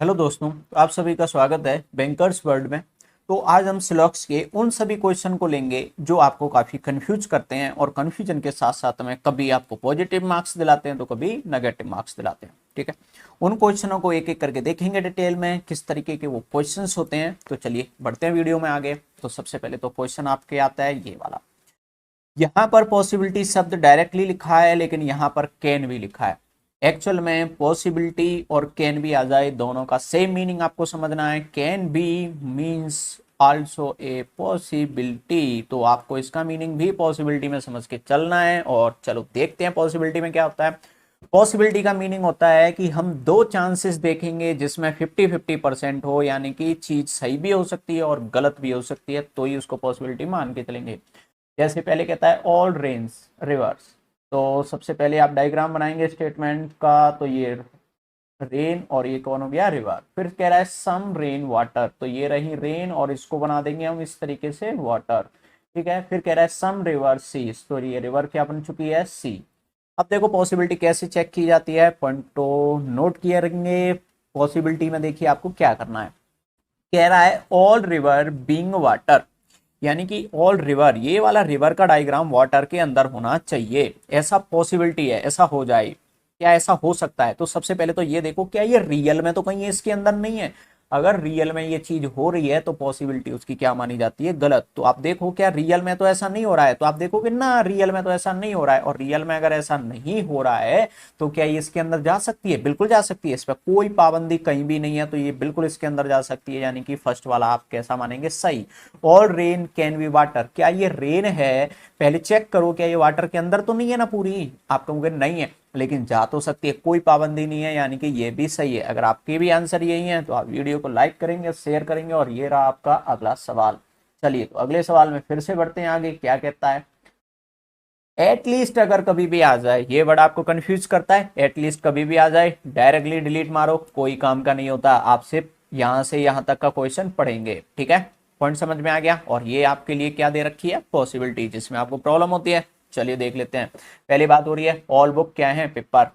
Hello दोस्तों, तो आप सभी का स्वागत है बैंकर्स वर्ल्ड में। तो आज हम सिलॉक्स के उन सभी क्वेश्चन को लेंगे जो आपको काफ़ी कंफ्यूज करते हैं और कंफ्यूजन के साथ साथ में कभी आपको पॉजिटिव मार्क्स दिलाते हैं तो कभी नेगेटिव मार्क्स दिलाते हैं। ठीक है, उन क्वेश्चनों को एक एक करके देखेंगे डिटेल में किस तरीके के वो क्वेश्चंस होते हैं। तो चलिए बढ़ते हैं वीडियो में आगे। तो सबसे पहले तो क्वेश्चन आपके आता है ये वाला। यहाँ पर पॉसिबिलिटी शब्द डायरेक्टली लिखा है लेकिन यहाँ पर कैन भी लिखा है। एक्चुअल में पॉसिबिलिटी और कैन भी आ जाए, दोनों का सेम मीनिंग आपको समझना है। Can be means also a possibility, तो आपको इसका मीनिंग भी पॉसिबिलिटी में समझ के चलना है। और चलो देखते हैं पॉसिबिलिटी में क्या होता है। पॉसिबिलिटी का मीनिंग होता है कि हम दो चांसेस देखेंगे जिसमें 50-50% हो, यानी कि चीज सही भी हो सकती है और गलत भी हो सकती है, तो ही उसको पॉसिबिलिटी मान के चलेंगे। जैसे पहले कहता है ऑल रेन्स रिवर्स, तो सबसे पहले आप डायग्राम बनाएंगे स्टेटमेंट का। तो ये रेन और ये कौन हो गया, रिवर। फिर कह रहा है सम रेन वाटर, तो ये रही रेन और इसको बना देंगे हम इस तरीके से वाटर। ठीक है, फिर कह रहा है सम रिवर सीज, तो ये रिवर क्या बन चुकी है, सी। अब देखो पॉसिबिलिटी कैसे चेक की जाती है, पॉइंट तो नोट करेंगे। पॉसिबिलिटी में देखिए आपको क्या करना है। कह रहा है ऑल रिवर बीइंग वाटर, यानी कि ऑल रिवर, ये वाला रिवर का डायग्राम वाटर के अंदर होना चाहिए। ऐसा पॉसिबिलिटी है, ऐसा हो जाए, क्या ऐसा हो सकता है। तो सबसे पहले तो ये देखो क्या ये रियल में तो कहीं इसके अंदर नहीं है। अगर रियल में ये चीज हो रही है तो पॉसिबिलिटी उसकी क्या मानी जाती है, गलत। तो आप देखो क्या रियल में तो ऐसा नहीं हो रहा है, तो आप देखोगे ना रियल में तो ऐसा नहीं हो रहा है। और रियल में अगर ऐसा नहीं हो रहा है तो क्या ये इसके अंदर जा सकती है, बिल्कुल जा सकती है। इस पर कोई पाबंदी कहीं भी नहीं है, तो ये बिल्कुल इसके अंदर जा सकती है। यानी कि फर्स्ट वाला आप कैसा मानेंगे, सही। All rain can be water, क्या ये रेन है, पहले चेक करो क्या ये वाटर के अंदर तो नहीं है ना पूरी। आप कहोगे नहीं है, लेकिन जा तो सकती है, कोई पाबंदी नहीं है, यानी कि ये भी सही है। अगर आपके भी आंसर यही है तो आप वीडियो को लाइक करेंगे, शेयर करेंगे। और ये रहा आपका अगला सवाल। चलिए तो अगले सवाल में फिर से बढ़ते हैं आगे, क्या कहता है। एटलीस्ट अगर कभी भी आ जाए, ये वर्ड आपको कंफ्यूज करता है। एटलीस्ट कभी भी आ जाए, डायरेक्टली डिलीट मारो, कोई काम का नहीं होता। आप सिर्फ यहां से यहां तक का क्वेश्चन पढ़ेंगे। ठीक है, पॉइंट समझ में आ गया। और ये आपके लिए क्या दे रखी है, पॉसिबिलिटी, जिसमें आपको प्रॉब्लम होती है। चलिए देख लेते हैं। पहली बात हो रही है ऑल बुक क्या है, पेपर।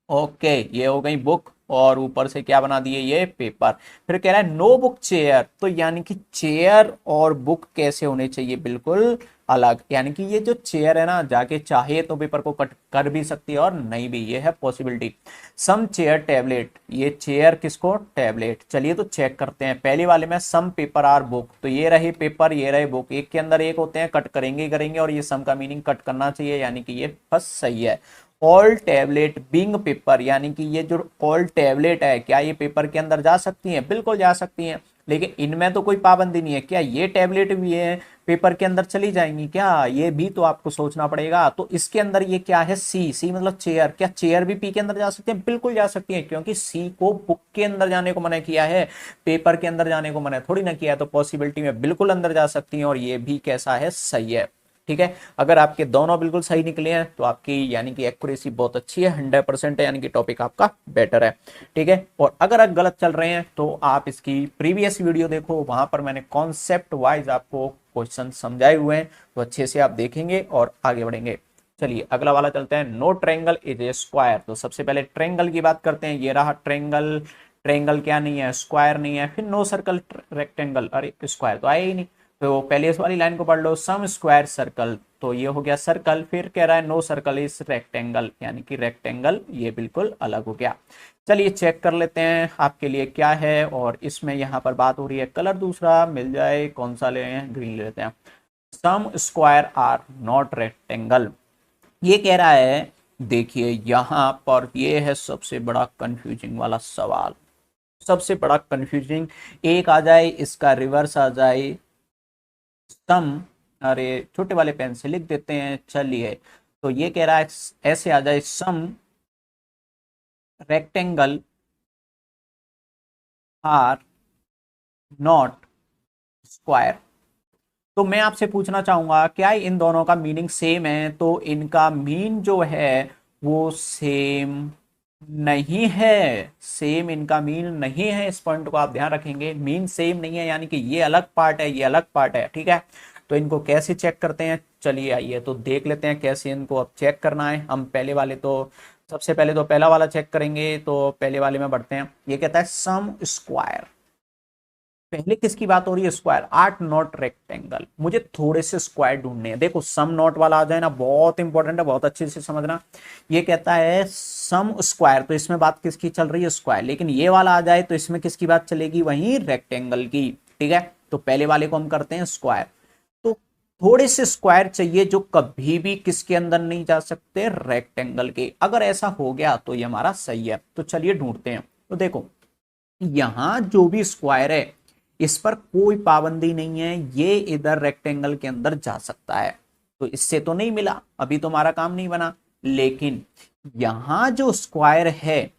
ओके, ये हो गई बुक और ऊपर से क्या बना दिए, ये पेपर। फिर कह रहा है नो बुक चेयर, तो यानी कि चेयर और बुक कैसे होने चाहिए, बिल्कुल अलग। यानी कि ये जो चेयर है ना, जाके चाहे तो पेपर को कट कर भी सकती है और नहीं भी, ये है पॉसिबिलिटी। सम चेयर टैबलेट, ये चेयर किसको, टैबलेट। चलिए तो चेक करते हैं। पहले वाले में सम पेपर आर बुक, तो ये रहे पेपर, ये रहे बुक, एक के अंदर एक होते हैं, कट करेंगे ही करेंगे। और ये सम का मीनिंग कट करना चाहिए, यानी कि ये बस सही है। ऑल टैबलेट बिंग पेपर, यानी कि ये जो ऑल टैबलेट है, क्या ये पेपर के अंदर जा सकती हैं, बिल्कुल जा सकती हैं। लेकिन इनमें तो कोई पाबंदी नहीं है। क्या ये टैबलेट भी है पेपर के अंदर चली जाएंगी क्या, ये भी तो आपको सोचना पड़ेगा। तो इसके अंदर ये क्या है, सी। सी मतलब चेयर, क्या चेयर भी पी के अंदर जा सकती है, बिल्कुल जा सकती है। क्योंकि सी को बुक के अंदर जाने को मना किया है, पेपर के अंदर जाने को मना थोड़ी ना किया है। तो पॉसिबिलिटी में बिल्कुल अंदर जा सकती है और ये भी कैसा है, सही है। ठीक है, अगर आपके दोनों बिल्कुल सही निकले हैं तो आपकी यानी कि एक्यूरेसी बहुत अच्छी है, 100% है, यानी कि टॉपिक आपका बेटर है। ठीक है, और अगर आप गलत चल रहे हैं तो आप इसकी प्रीवियस वीडियो देखो, वहां पर मैंने कॉन्सेप्ट वाइज आपको क्वेश्चन समझाए हुए हैं, तो अच्छे से आप देखेंगे और आगे बढ़ेंगे। चलिए अगला वाला चलते हैं। No triangle is a square, तो सबसे पहले ट्रेंगल की बात करते हैं। ये रहा ट्रेंगल, ट्रेंगल क्या नहीं है, स्क्वायर नहीं है। फिर नो सर्कल रेक्टेंगल, अरे स्क्वायर तो आया ही नहीं। तो पहले इस वाली लाइन को पढ़ लो, सम स्क्वायर सर्कल, तो ये हो गया सर्कल। फिर कह रहा है नो सर्कल इज रेक्टेंगल, यानी कि रेक्टेंगल, ये बिल्कुल अलग हो गया। चलिए चेक कर लेते हैं आपके लिए क्या है। और इसमें यहाँ पर बात हो रही है कलर दूसरा मिल जाए, कौन सा ले हैं, ग्रीन ले लेते हैं। सम स्क्वायर आर नॉट रेक्टेंगल, ये कह रहा है। देखिए यहां पर ये है सबसे बड़ा कंफ्यूजिंग वाला सवाल, सबसे बड़ा कंफ्यूजिंग। एक आ जाए इसका रिवर्स आ जाए, सम, अरे छोटे वाले पेन से लिख देते हैं। चलिए, तो ये कह रहा है ऐसे आ जाए, सम रेक्टेंगल आर नॉट स्क्वायर। तो मैं आपसे पूछना चाहूंगा क्या इन दोनों का मीनिंग सेम है, तो इनका मीन जो है वो सेम नहीं है। सेम इनका मीन नहीं है, इस पॉइंट को आप ध्यान रखेंगे। मीन सेम नहीं है, यानी कि ये अलग पार्ट है, ये अलग पार्ट है। ठीक है, तो इनको कैसे चेक करते हैं, चलिए आइए तो देख लेते हैं कैसे इनको अब चेक करना है। हम पहले वाले तो सबसे पहले तो पहला वाला चेक करेंगे, तो पहले वाले में बढ़ते हैं। ये कहता है सम स्क्वायर, पहले किसकी बात हो रही है, स्क्वायर, 8 नॉट रेक्टेंगल। मुझे थोड़े से स्क्वायर ढूंढने हैं। देखो सम नॉट वाला आ जाए ना, बहुत इंपॉर्टेंट है, बहुत अच्छे से समझना। ये कहता है सम स्क्वायर, तो इसमें बात किसकी चल रही है, स्क्वायर। लेकिन ये वाला आ जाए तो इसमें किसकी बात चलेगी, वहीं रेक्टेंगल की। ठीक है, तो पहले वाले को हम करते हैं स्क्वायर। तो थोड़े से स्क्वायर चाहिए जो कभी भी किसके अंदर नहीं जा सकते, रेक्टेंगल के। अगर ऐसा हो गया तो ये हमारा सही है। तो चलिए ढूंढते हैं। तो देखो यहां जो भी स्क्वायर है इस पर कोई पाबंदी नहीं है, ये इधर रेक्टेंगल के अंदर जा सकता है। तो इससे तो नहीं मिला, अभी तो हमारा काम नहीं बना। लेकिन यहां जो स्क्वायर है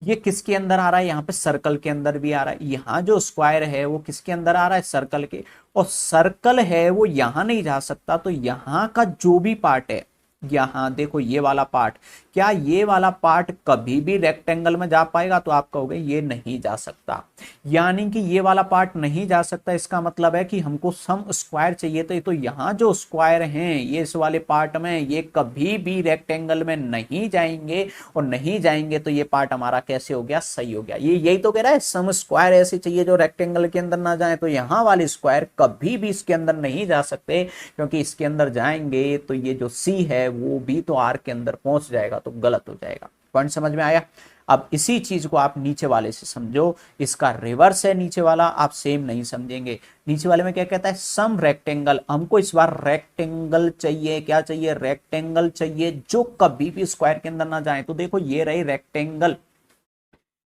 ये किसके अंदर आ रहा है, यहां पे सर्कल के अंदर भी आ रहा है। यहां जो स्क्वायर है वो किसके अंदर आ रहा है, सर्कल के। और सर्कल है वो यहां नहीं जा सकता, तो यहां का जो भी पार्ट है, यहां देखो ये वाला पार्ट, क्या ये वाला पार्ट कभी भी रेक्टेंगल में जा पाएगा, तो आप कहोगे ये नहीं जा सकता। यानी कि ये वाला पार्ट नहीं जा सकता, इसका मतलब है कि हमको सम स्क्वायर चाहिए। तो यहां जो स्क्वायर हैं ये इस वाले पार्ट में, ये कभी भी रेक्टेंगल में नहीं जाएंगे। और नहीं जाएंगे तो ये पार्ट हमारा कैसे हो गया, सही हो गया। ये यही तो कह रहा है, सम स्क्वायर ऐसे चाहिए जो रेक्टेंगल के अंदर ना जाए। तो यहां वाले स्क्वायर कभी भी इसके अंदर नहीं जा सकते, क्योंकि इसके अंदर जाएंगे तो ये जो सी है वो भी तो आर के अंदर पहुंच जाएगा, तो गलत हो जाएगा। पॉइंट समझ में आया। अब इसी चीज को आप नीचे वाले से समझो, इसका रिवर्स है नीचे वाला, आप सेम नहीं समझेंगे। नीचे वाले में क्या कहता है, सम रेक्टेंगल, हमको इस बार रेक्टेंगल चाहिए। क्या चाहिए, रेक्टेंगल चाहिए जो कभी भी स्क्वायर के अंदर ना जाए। तो देखो ये रही रेक्टेंगल,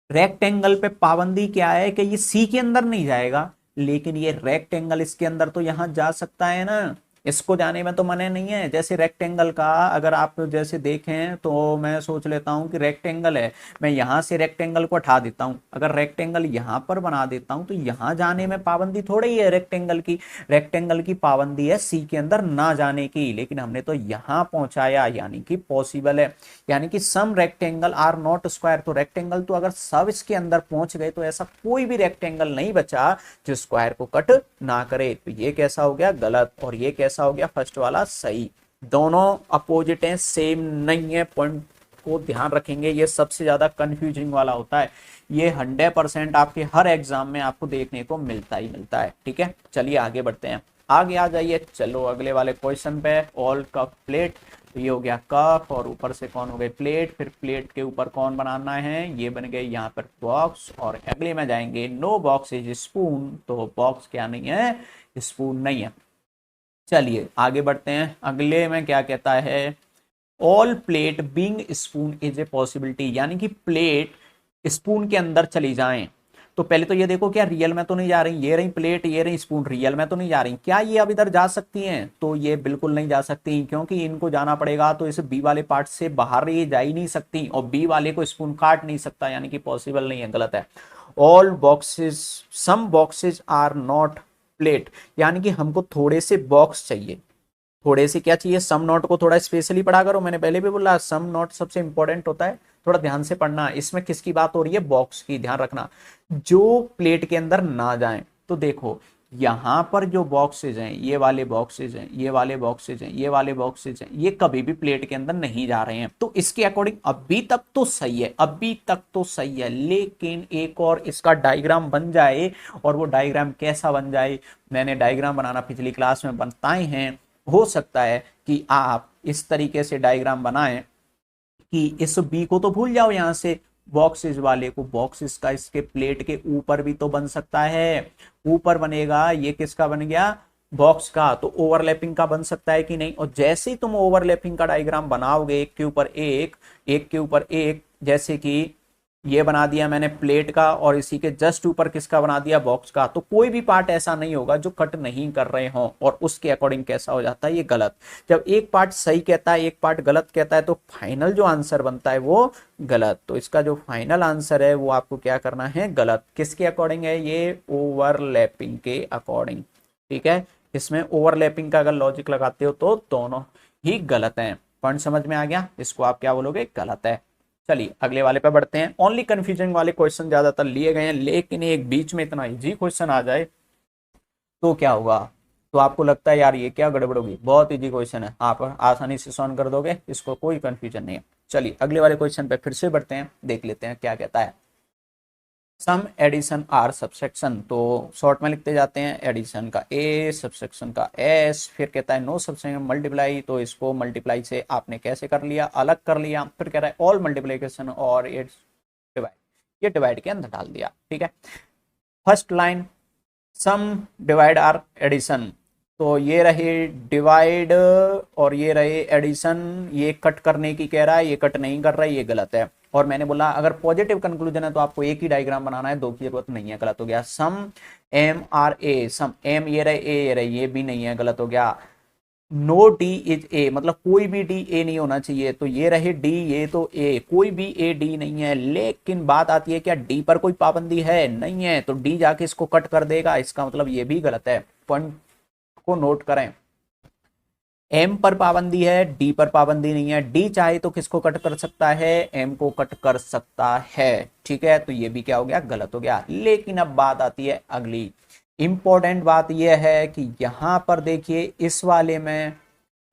रेक्टेंगल पे पाबंदी क्या है कि ये सी के अंदर नहीं जाएगा, लेकिन ये रेक्टेंगल इसके अंदर तो यहां जा सकता है ना, इसको जाने में तो मने नहीं है। जैसे रेक्टेंगल का अगर आप जैसे देखें तो मैं सोच लेता हूं कि रेक्टेंगल है, मैं यहां से रेक्टेंगल को हटा देता हूं, अगर रेक्टेंगल यहां पर बना देता हूं तो यहां जाने में पाबंदी थोड़ी है रेक्टेंगल की। रेक्टेंगल की पाबंदी है सी के अंदर ना जाने की, लेकिन हमने तो यहां पहुंचाया, यानी कि पॉसिबल है। यानी कि सम रेक्टेंगल आर नॉट स्क्वायर, तो रेक्टेंगल तो अगर सब इसके अंदर पहुंच गए तो ऐसा कोई भी रेक्टेंगल नहीं बचा जो स्क्वायर को कट ना करे। तो ये कैसा हो गया, गलत। और ये कैसा हो गया, फर्स्ट वाला सही। दोनों अपोजिट हैं, सेम नहीं है। पॉइंट को ध्यान रखेंगे, ये सबसे ज्यादा कंफ्यूजिंग वाला होता है। ये 100% आपके हर एग्जाम में आपको देखने को मिलता ही मिलता है। ठीक है, चलिए आगे बढ़ते हैं, आगे आ जाइए। चलो अगले वाले क्वेश्चन पे, ऑल कप प्लेट। तो ये हो गया कप और ऊपर से कौन हो गए, प्लेट। फिर प्लेट के ऊपर कौन बनाना है, ये बन गए यहाँ पर बॉक्स। और अगले में जाएंगे, नो बॉक्स इज स्पून। तो बॉक्स क्या नहीं है, स्पून नहीं है। चलिए आगे बढ़ते हैं, अगले में क्या कहता है, all plate being spoon is a possibility. यानी कि प्लेट स्पून के अंदर चली जाएं। तो पहले तो ये देखो, क्या रियल में तो नहीं जा रही, ये रही प्लेट, ये रही स्पून, रियल में तो नहीं जा रही। क्या ये अब इधर जा सकती हैं, तो ये बिल्कुल नहीं जा सकती, क्योंकि इनको जाना पड़ेगा तो इस बी वाले पार्ट से बाहर ये जा ही नहीं सकती, और बी वाले को स्पून काट नहीं सकता, यानी कि पॉसिबल नहीं है, गलत है। All boxes, some boxes are not plate, यानी कि हमको थोड़े से बॉक्स चाहिए। थोड़े से क्या चाहिए, सम नॉट को थोड़ा स्पेशली पढ़ा करो, मैंने पहले भी बोला सम नॉट सबसे इंपॉर्टेंट होता है, थोड़ा ध्यान से पढ़ना। इसमें किसकी बात हो रही है, बॉक्स की, ध्यान रखना, जो प्लेट के अंदर ना जाएं। तो देखो यहां पर जो बॉक्सेज हैं, ये वाले बॉक्सेज हैं, ये वाले बॉक्सेज हैं, ये वाले बॉक्सेज हैं, ये कभी भी प्लेट के अंदर नहीं जा रहे हैं। तो इसके अकॉर्डिंग अभी तक तो सही है, अभी तक तो सही है। लेकिन एक और इसका डायग्राम बन जाए, और वो डायग्राम कैसा बन जाए, मैंने डायग्राम बनाना पिछली क्लास में बताए हैं। हो सकता है कि आप इस तरीके से डायग्राम बनाएं कि इस बी को तो भूल जाओ, यहां से बॉक्सेस वाले को, बॉक्सेस का इसके प्लेट के ऊपर भी तो बन सकता है। ऊपर बनेगा, ये किसका बन गया, बॉक्स का, तो ओवरलैपिंग का बन सकता है कि नहीं। और जैसे ही तुम ओवरलैपिंग का डायग्राम बनाओगे, एक के ऊपर एक, एक के ऊपर एक, जैसे कि ये बना दिया मैंने प्लेट का, और इसी के जस्ट ऊपर किसका बना दिया, बॉक्स का, तो कोई भी पार्ट ऐसा नहीं होगा जो कट नहीं कर रहे हो। और उसके अकॉर्डिंग कैसा हो जाता है, ये गलत। जब एक पार्ट सही कहता है, एक पार्ट गलत कहता है, तो फाइनल जो आंसर बनता है वो गलत। तो इसका जो फाइनल आंसर है वो आपको क्या करना है, गलत। किसके अकॉर्डिंग है, ये ओवरलैपिंग के अकॉर्डिंग। ठीक है, इसमें ओवरलैपिंग का अगर लॉजिक लगाते हो तो दोनों ही गलत है। पॉइंट समझ में आ गया, इसको आप क्या बोलोगे, गलत है। चलिए अगले वाले पे बढ़ते हैं। ओनली कंफ्यूजन वाले क्वेश्चन ज्यादातर लिए गए हैं, लेकिन एक बीच में इतना इजी क्वेश्चन आ जाए तो क्या होगा, तो आपको लगता है यार ये क्या गड़बड़ होगी, बहुत इजी क्वेश्चन है, आप आसानी से सॉल्व कर दोगे, इसको कोई कंफ्यूजन नहीं है। चलिए अगले वाले क्वेश्चन पे फिर से बढ़ते हैं, देख लेते हैं क्या कहता है। सम एडिशन आर सबसेक्शन, तो शॉर्ट में लिखते जाते हैं, एडिशन का ए, सबसेक्शन का एस, फिर कहता है नो सबसेक्शन मल्टीप्लाई, तो इसको मल्टीप्लाई से आपने कैसे कर लिया, अलग कर लिया, फिर कह रहा है ऑल मल्टीप्लीकेशन और इट्स डिवाइड, ये डिवाइड के अंदर डाल दिया, ठीक है। First line some divide are addition, तो ये रहे डिवाइड और ये रहे एडिशन, ये कट करने की कह रहा है, ये कट नहीं कर रहा है, ये गलत है। और मैंने बोला अगर पॉजिटिव कंक्लूजन है तो आपको एक ही डायग्राम बनाना है, दो की जरूरत नहीं है, गलत हो गया। सम M R A, some M ये रहे, ए ये रहे, ये भी नहीं है, गलत हो गया। नो डी इज ए, मतलब कोई भी डी ए नहीं होना चाहिए, तो ये रहे डी, ये तो ए, कोई भी ए डी नहीं है। लेकिन बात आती है क्या डी पर कोई पाबंदी है, नहीं है, तो डी जाके इसको कट कर देगा, इसका मतलब ये भी गलत है। पॉइंट को नोट करें, एम पर पाबंदी है, डी पर पाबंदी नहीं है। डी चाहे तो किसको कट कर सकता है, एम को कट कर सकता है, ठीक है, तो ये भी क्या हो गया, गलत हो गया। लेकिन अब बात आती है अगली इंपॉर्टेंट बात यह है कि यहां पर देखिए इस वाले में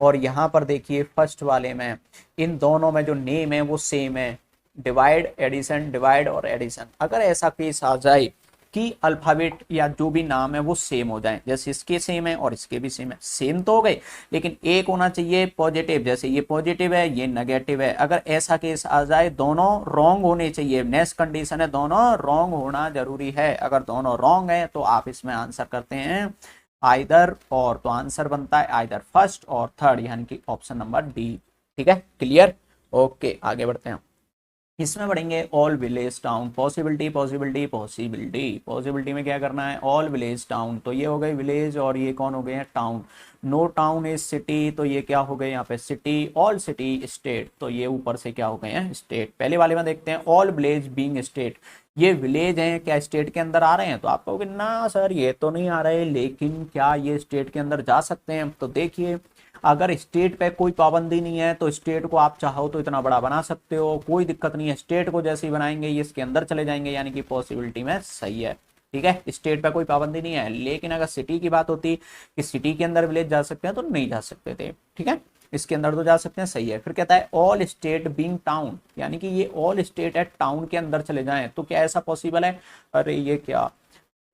और यहां पर देखिए फर्स्ट वाले में, इन दोनों में जो नेम है वो सेम है, डिवाइड एडिशन, डिवाइड और एडिशन। अगर ऐसा केस आ जाए कि अल्फाबेट या जो भी नाम है वो सेम हो जाए, जैसे इसके सेम है और इसके भी सेम है, सेम तो हो गए, लेकिन एक होना चाहिए पॉजिटिव, जैसे ये पॉजिटिव है ये नेगेटिव है। अगर ऐसा केस आ जाए दोनों रॉन्ग होने चाहिए, नेक्स्ट कंडीशन है दोनों रॉन्ग होना जरूरी है। अगर दोनों रॉन्ग है तो आप इसमें आंसर करते हैं आइदर और, तो आंसर बनता है आइदर फर्स्ट और थर्ड, यानी कि ऑप्शन नंबर डी, ठीक है, क्लियर। ओके आगे बढ़ते हैं, इसमें पढ़ेंगे all village town, possibility possibility possibility, possibility में क्या करना है, ऑल विलेज टाउन, तो ये हो गए विलेज और ये कौन हो गए हैं, town. No town is city, तो ये क्या हो गए यहाँ पे सिटी। ऑल सिटी स्टेट, तो ये ऊपर से क्या हो गए हैं, स्टेट। पहले वाले में देखते हैं ऑल विलेज बीइंग स्टेट, ये विलेज हैं क्या स्टेट के अंदर आ रहे हैं, तो आप कहोगे ना सर ये तो नहीं आ रहे, लेकिन क्या ये स्टेट के अंदर जा सकते हैं, तो देखिए अगर स्टेट पे कोई पाबंदी नहीं है तो स्टेट को आप चाहो तो इतना बड़ा बना सकते हो, कोई दिक्कत नहीं है। स्टेट को जैसे ही बनाएंगे ये इसके अंदर चले जाएंगे, यानी कि पॉसिबिलिटी में सही है, ठीक है, स्टेट पे कोई पाबंदी नहीं है। लेकिन अगर सिटी की बात होती कि सिटी के अंदर विलेज जा सकते हैं तो नहीं जा सकते थे, ठीक है, इसके अंदर तो जा सकते हैं, सही है। फिर कहता है ऑल स्टेट बीइंग टाउन, यानी कि ये ऑल स्टेट है टाउन के अंदर चले जाएं, तो क्या ऐसा पॉसिबल है, अरे ये क्या,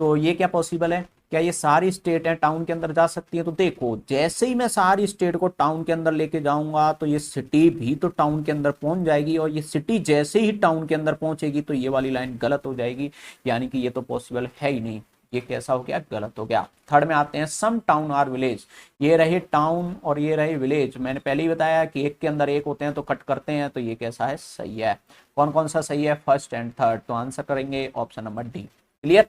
तो ये क्या पॉसिबल है, क्या ये सारी स्टेट है टाउन के अंदर जा सकती है, तो देखो जैसे ही मैं सारी स्टेट को टाउन के अंदर लेके जाऊंगा तो ये सिटी भी तो टाउन के अंदर पहुंच जाएगी, और ये सिटी जैसे ही टाउन के अंदर पहुंचेगी तो ये वाली लाइन गलत हो जाएगी, यानी कि ये तो पॉसिबल है ही नहीं, ये कैसा हो गया, गलत हो गया। थर्ड में आते हैं सम टाउन आर विलेज, ये रहे टाउन और ये रहे विलेज, मैंने पहले ही बताया कि एक के अंदर एक होते हैं तो कट करते हैं, तो ये कैसा है, सही है। कौन कौन सा सही है, फर्स्ट एंड थर्ड, तो आंसर करेंगे ऑप्शन नंबर डी, क्लियर।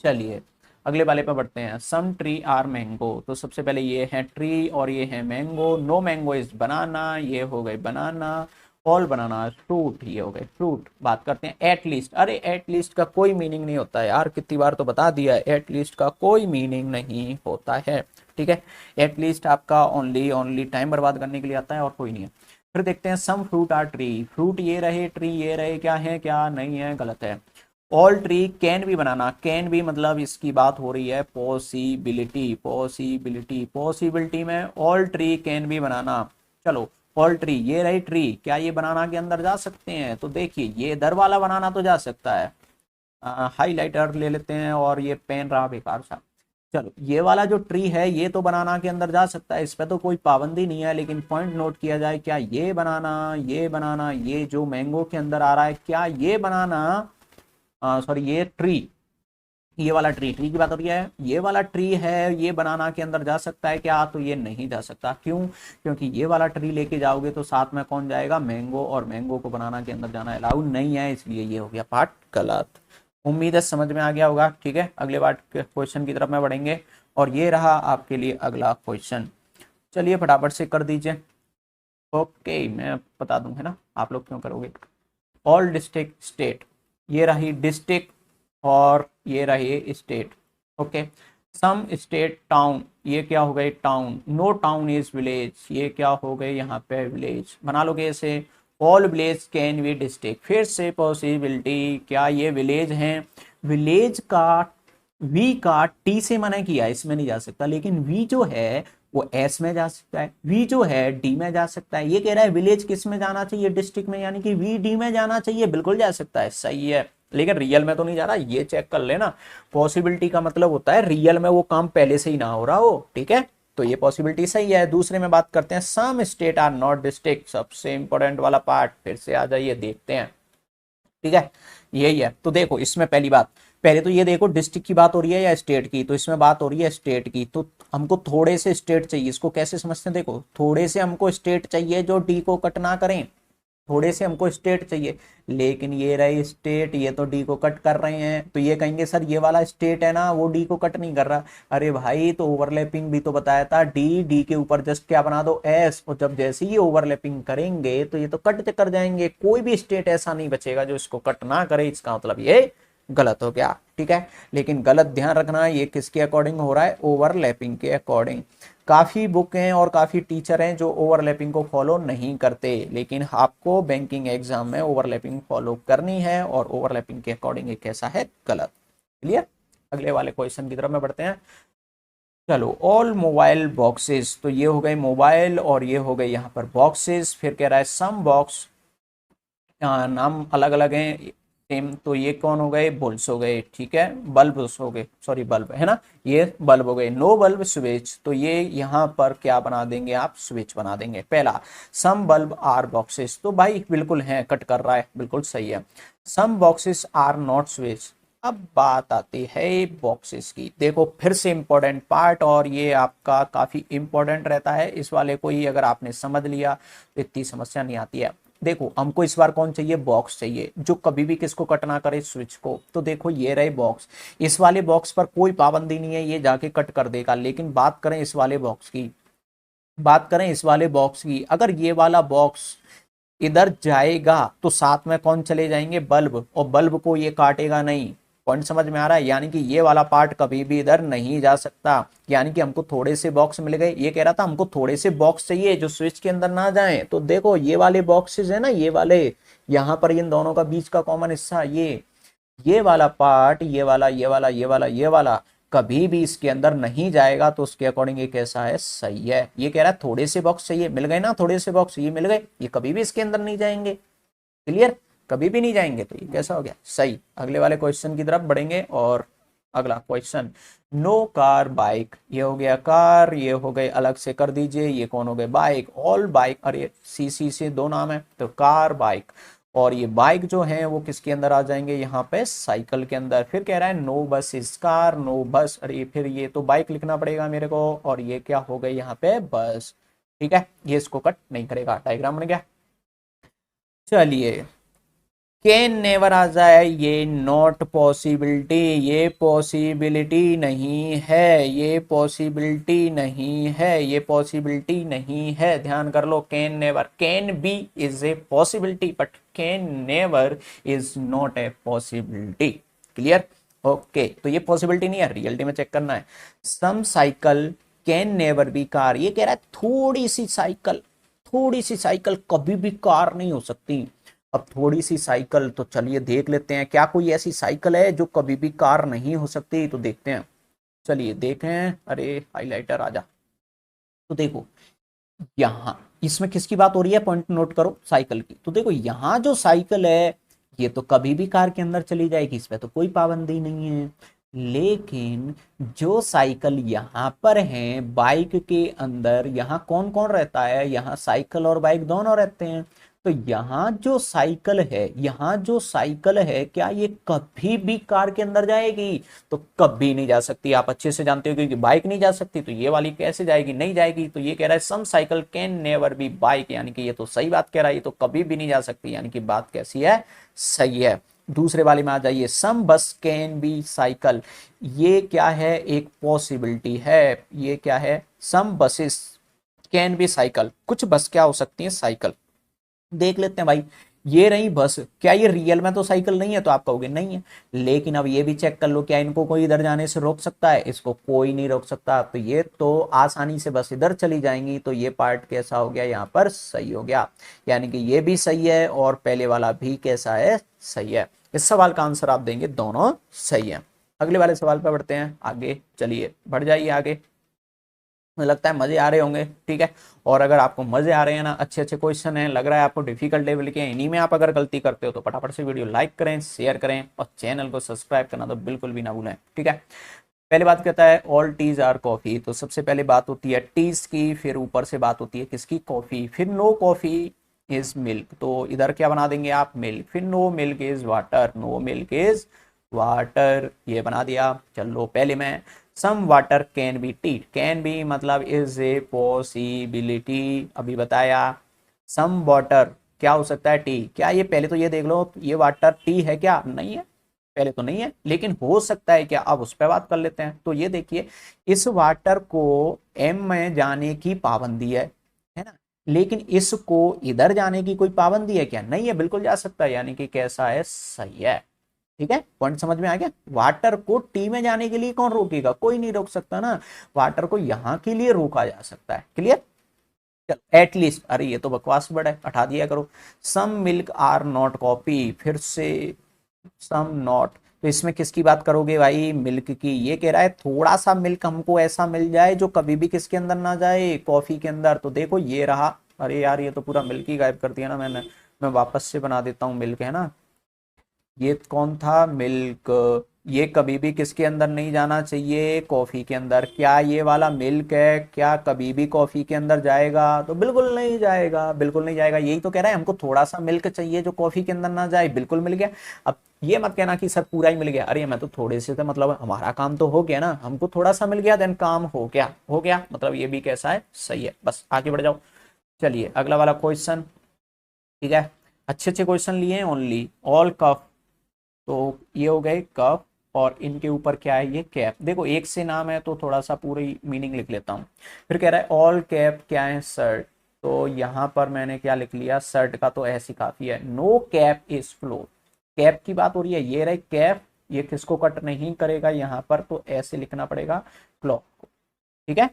चलिए अगले वाले पे बढ़ते हैं, सम ट्री आर मैंगो, तो सबसे पहले ये है ट्री और ये है mango. No mango is banana, ये हो गए बनाना। ऑल बनाना फ्रूट, ये हो गए फ्रूट। बात करते हैं एट लीस्ट, अरे एट लीस्ट का कोई मीनिंग नहीं होता है यार, कितनी बार तो बता दिया है, एट लीस्ट का कोई मीनिंग नहीं होता है, ठीक है। एट लीस्ट आपका ओनली टाइम बर्बाद करने के लिए आता है और कोई नहीं है। फिर देखते हैं some fruit are tree, fruit ये रहे ट्री ये रहे, क्या है क्या नहीं है, गलत है। ऑल ट्री कैन भी बनाना, कैन भी मतलब इसकी बात हो रही है पॉसिबिलिटी, पॉसिबिलिटी पॉसिबिलिटी में ऑल ट्री कैन भी बनाना। चलो ऑल ट्री ये रही ट्री, क्या ये बनाना के अंदर जा सकते हैं, तो देखिए ये इधर वाला बनाना तो जा सकता है, हाईलाइटर ले लेते हैं और ये पेन रहा बेकार सा। चलो ये वाला जो ट्री है ये तो बनाना के अंदर जा सकता है, इस पर तो कोई पाबंदी नहीं है, लेकिन पॉइंट नोट किया जाए, क्या ये बनाना ये जो मैंगो के अंदर आ रहा है, क्या ये बनाना, सॉरी ये ट्री, ये वाला ट्री की बात हो रही है, ये वाला ट्री है ये बनाना के अंदर जा सकता है क्या, तो ये नहीं जा सकता। क्यों, क्योंकि ये वाला ट्री लेके जाओगे तो साथ में कौन जाएगा, मैंगो, और मैंगो को बनाना के अंदर जाना अलाउ नहीं है, इसलिए ये हो गया पार्ट गलत। उम्मीद है समझ में आ गया होगा, ठीक है। अगले पार्ट क्वेश्चन की तरफ में बढ़ेंगे और ये रहा आपके लिए अगला क्वेश्चन, चलिए फटाफट से कर दीजिए। ओके मैं बता दूं, है ना, आप लोग क्यों करोगे। ऑल डिस्ट्रिक्ट स्टेट, ये रही डिस्ट्रिक्ट और ये रही state, okay. Some state town, ये क्या हो गए town. No town is village, ये क्या हो गए यहाँ पे विलेज, बना लोगे ऐसे। All village can be district, फिर से पॉसिबिलिटी, क्या ये विलेज हैं, विलेज का वी का टी से मना किया, इसमें नहीं जा सकता, लेकिन वी जो है वो एस में जा सकता है, वी जो है डी में जा सकता है। ये कह रहा है विलेज किस में जाना चाहिए, डिस्ट्रिक्ट में, यानी कि वी डी में जाना चाहिए, बिल्कुल जा सकता है, सही है। लेकिन रियल में तो नहीं जा रहा, ये चेक कर लेना। पॉसिबिलिटी का मतलब होता है रियल में वो काम पहले से ही ना हो रहा हो, ठीक है। तो ये पॉसिबिलिटी सही है। दूसरे में बात करते हैं, some state are not district, सबसे इंपॉर्टेंट वाला पार्ट, फिर से आ जाइए देखते हैं, ठीक है। यही है। तो देखो इसमें पहली बात, पहले तो ये देखो डिस्ट्रिक्ट की बात हो रही है या स्टेट की, तो इसमें बात हो रही है स्टेट की। तो हमको थोड़े से स्टेट चाहिए, इसको कैसे समझते हैं, देखो थोड़े से हमको स्टेट चाहिए जो डी को कट ना करें, थोड़े से हमको स्टेट चाहिए। लेकिन ये रहे स्टेट, ये तो डी को कट कर रहे हैं, तो ये कहेंगे सर ये वाला स्टेट है ना वो डी को कट नहीं कर रहा। अरे भाई तो ओवरलैपिंग भी तो बताया था, डी डी के ऊपर जस्ट क्या बना दो एस, और जब जैसे ही ओवरलैपिंग करेंगे तो ये तो कट कर जाएंगे, कोई भी स्टेट ऐसा नहीं बचेगा जो इसको कट ना करे, इसका मतलब ये गलत हो गया, ठीक है। लेकिन गलत ध्यान रखना, ये किसके अकॉर्डिंग हो रहा है, ओवरलैपिंग के अकॉर्डिंग। काफी बुक हैं और काफी टीचर हैं जो ओवरलैपिंग को फॉलो नहीं करते, लेकिन आपको बैंकिंग एग्जाम में ओवरलैपिंग फॉलो करनी है, और ओवरलैपिंग के अकॉर्डिंग ये कैसा है, गलत। क्लियर। अगले वाले क्वेश्चन की तरफ में बढ़ते हैं। चलो, ऑल मोबाइल बॉक्सेस, तो ये हो गए मोबाइल और ये हो गए यहाँ पर बॉक्सेस। फिर कह रहा है सम बॉक्स, नाम अलग अलग हैं सेम, तो ये कौन हो गए, बुल्स हो गए, ठीक है, बल्ब हो गए, सॉरी बल्ब है ना, ये बल्ब हो गए। नो बल्ब स्विच, तो ये यहाँ पर क्या बना देंगे आप, स्विच बना देंगे। पहला, सम बल्ब आर बॉक्सेस, तो भाई बिल्कुल है, कट कर रहा है, बिल्कुल सही है। Some boxes are not switch. अब बात आती है बॉक्सेस की, देखो फिर से इंपॉर्टेंट पार्ट, और ये आपका काफी इंपॉर्टेंट रहता है, इस वाले को ही अगर आपने समझ लिया तो इतनी समस्या नहीं आती है। देखो हमको इस बार कौन चाहिए, बॉक्स चाहिए जो कभी भी किसको कट ना करे, स्विच को। तो देखो ये रहे बॉक्स, इस वाले बॉक्स पर कोई पाबंदी नहीं है, ये जाके कट कर देगा। लेकिन बात करें इस वाले बॉक्स की, बात करें इस वाले बॉक्स की, अगर ये वाला बॉक्स इधर जाएगा तो साथ में कौन चले जाएंगे, बल्ब, और बल्ब को ये काटेगा नहीं। पॉइंट समझ में आ रहा है, यानी कि ये वाला पार्ट कभी भी इधर नहीं जा सकता। यानी कि हमको थोड़े से बॉक्स मिल गए, ये कह रहा था हमको थोड़े से बॉक्स चाहिए जो स्विच के अंदर ना जाए। तो देखो ये वाले बॉक्सेस है ना, ये वाले, यहाँ पर इन दोनों का बीच का कॉमन हिस्सा, ये वाला पार्ट, ये वाला, ये वाला, ये वाला, ये वाला कभी भी इसके अंदर नहीं जाएगा। तो उसके अकॉर्डिंग ये कैसा है, सही है। ये कह रहा है थोड़े से बॉक्स चाहिए, मिल गए ना थोड़े से बॉक्स, ये मिल गए, ये कभी भी इसके अंदर नहीं जाएंगे। क्लियर, कभी भी नहीं जाएंगे, तो ये कैसा हो गया, सही। अगले वाले क्वेश्चन की तरफ बढ़ेंगे, और अगला क्वेश्चन, नो कार बाइक, ये हो गया कार, ये हो गए अलग से कर दीजिए, ये कौन हो गए, बाइक, ऑल बाइक, अरे सी से दो नाम है, तो कार बाइक, और ये बाइक जो है वो किसके अंदर आ जाएंगे, यहाँ पे साइकिल के अंदर। फिर कह रहा है नो बस इज कार, नो बस, अरे फिर ये तो बाइक लिखना पड़ेगा मेरे को, और ये क्या हो गई यहाँ पे, बस, ठीक है, ये इसको कट नहीं करेगा, डायग्राम बन गया। चलिए, कैन नेवर आ जाए, ये नॉट पॉसिबिलिटी, ये पॉसिबिलिटी नहीं है, ये पॉसिबिलिटी नहीं है, ये पॉसिबिलिटी नहीं है, ध्यान कर लो। Can never, can be is a possibility, but can never is not a possibility. Clear, okay. तो ये पॉसिबिलिटी नहीं है, रियलिटी में चेक करना है। Some cycle can never be car, ये कह रहा है थोड़ी सी साइकिल, थोड़ी सी साइकिल कभी भी कार नहीं हो सकती। अब थोड़ी सी साइकिल, तो चलिए देख लेते हैं क्या कोई ऐसी साइकिल है जो कभी भी कार नहीं हो सकती, तो देखते हैं, चलिए देखें। अरे हाइलाइटर आजा। तो देखो यहां इसमें किसकी बात हो रही है, पॉइंट नोट करो, साइकिल की। तो देखो यहां जो साइकिल है ये तो कभी भी कार के अंदर चली जाएगी, इस पे तो कोई पाबंदी नहीं है। लेकिन जो साइकिल यहाँ पर है बाइक के अंदर, यहाँ कौन कौन रहता है, यहाँ साइकिल और बाइक दोनों रहते हैं। तो यहाँ जो साइकिल है, यहाँ जो साइकिल है, क्या ये कभी भी कार के अंदर जाएगी, तो कभी नहीं जा सकती। आप अच्छे से जानते हो, क्योंकि बाइक नहीं जा सकती, तो ये वाली कैसे जाएगी, नहीं जाएगी। तो ये कह रहा है some cycle can never be bike, यानी कि ये तो सही बात कह रहा है, ये तो कभी भी नहीं जा सकती, यानी कि बात कैसी है, सही है। दूसरे वाले में आ जाइए, सम बस कैन बी साइकिल, ये क्या है, एक पॉसिबिलिटी है। ये क्या है, सम बसेस कैन बी साइकिल, कुछ बस क्या हो सकती है, साइकिल। देख लेते हैं भाई, ये रही बस, क्या ये रियल में तो साइकिल नहीं है, तो आप कहोगे नहीं है। लेकिन अब ये भी चेक कर लो, क्या इनको कोई इधर जाने से रोक सकता है, इसको कोई नहीं रोक सकता। तो ये तो आसानी से बस इधर चली जाएंगी, तो ये पार्ट कैसा हो गया, यहाँ पर सही हो गया। यानी कि ये भी सही है और पहले वाला भी कैसा है, सही है। इस सवाल का आंसर आप देंगे दोनों सही है। अगले वाले सवाल पर बढ़ते हैं आगे, चलिए बढ़ जाइए आगे। मुझे लगता है मजे आ रहे होंगे, ठीक है। और अगर आपको मजे आ रहे हैं ना, अच्छे अच्छे क्वेश्चन हैं, लग रहा है आपको डिफिकल्ट लेवल के हैं, इन्हीं में आप अगर गलती करते हो तो फटाफट से वीडियो लाइक करें, शेयर करें और चैनल को सब्सक्राइब करना तो बिल्कुल भी ना भूलें, ठीक है। पहले बात कहता है ऑल टीज आर कॉफी, तो सबसे पहले बात होती है टीज की, फिर ऊपर से बात होती है किसकी, कॉफी, फिर नो कॉफी इज मिल्क, तो इधर क्या बना देंगे आप, मिल्क, फिर no milk is water, no milk is water, ये बना दिया। चलो पहले मैं some water can be tea, can be मतलब इज ए पॉसिबिलिटी, अभी बताया। सम वाटर क्या हो सकता है, टी, क्या ये पहले तो ये देख लो ये वाटर टी है क्या, नहीं है, पहले तो नहीं है, लेकिन हो सकता है क्या, अब उस पर बात कर लेते हैं। तो ये देखिए इस वाटर को एम में जाने की पाबंदी है ना, लेकिन इसको इधर जाने की कोई पाबंदी है क्या, नहीं है, बिल्कुल जा सकता है, यानी कि कैसा है, सही है, ठीक है। पॉइंट समझ में आ गया, वाटर को टी में जाने के लिए कौन रोकेगा, कोई नहीं रोक सकता ना, वाटर को यहां के लिए रोका जा सकता है, क्लियर। चलो एटलीस्ट, अरे ये तो बकवास वर्ड है, हटा दिया करो। Some milk are not copy, फिर से सम नॉट, तो इसमें किसकी बात करोगे भाई, मिल्क की, ये कह रहा है थोड़ा सा मिल्क हमको ऐसा मिल जाए जो कभी भी किसके अंदर ना जाए, कॉफी के अंदर, तो देखो ये रहा, अरे यार ये तो पूरा मिल्क ही गायब कर दिया ना मैंने, मैं वापस से बना देता हूँ मिल्क, है ना, ये कौन था, मिल्क, ये कभी भी किसके अंदर नहीं जाना चाहिए, कॉफी के अंदर, क्या ये वाला मिल्क है, क्या कभी भी कॉफी के अंदर जाएगा, तो बिल्कुल नहीं जाएगा, बिल्कुल नहीं जाएगा, यही तो कह रहा है हमको थोड़ा सा मिल्क चाहिए जो कॉफी के अंदर ना जाए, बिल्कुल मिल गया। अब ये मत कहना कि सर पूरा ही मिल गया, अरे मैं तो थोड़े से थे, मतलब हमारा काम तो हो गया ना, हमको थोड़ा सा मिल गया देन काम हो गया, हो गया, मतलब ये भी कैसा है, सही है, बस आगे बढ़ जाओ। चलिए अगला वाला क्वेश्चन, ठीक है, अच्छे अच्छे क्वेश्चन लिए हैं, ओनली ऑल कफ, तो ये हो गए कप, और इनके ऊपर क्या है, ये कैप, देखो एक से नाम है तो थोड़ा सा पूरी मीनिंग लिख लेता हूँ। फिर कह रहा है ऑल कैप क्या है, शर्ट, तो यहाँ पर मैंने क्या लिख लिया, शर्ट का तो ऐसी काफी है, no cap is floor, cap की बात हो रही है, ये रहे कैप, ये किसको कट नहीं करेगा यहाँ पर, तो ऐसे लिखना पड़ेगा क्लॉथ को, ठीक है।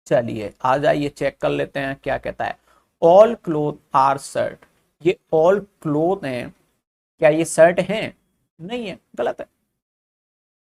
चलिए आ जाइए चेक कर लेते हैं क्या कहता है, ऑल क्लोथ आर शर्ट, ये ऑल क्लोथ हैं, क्या ये शर्ट है, नहीं है, गलत है।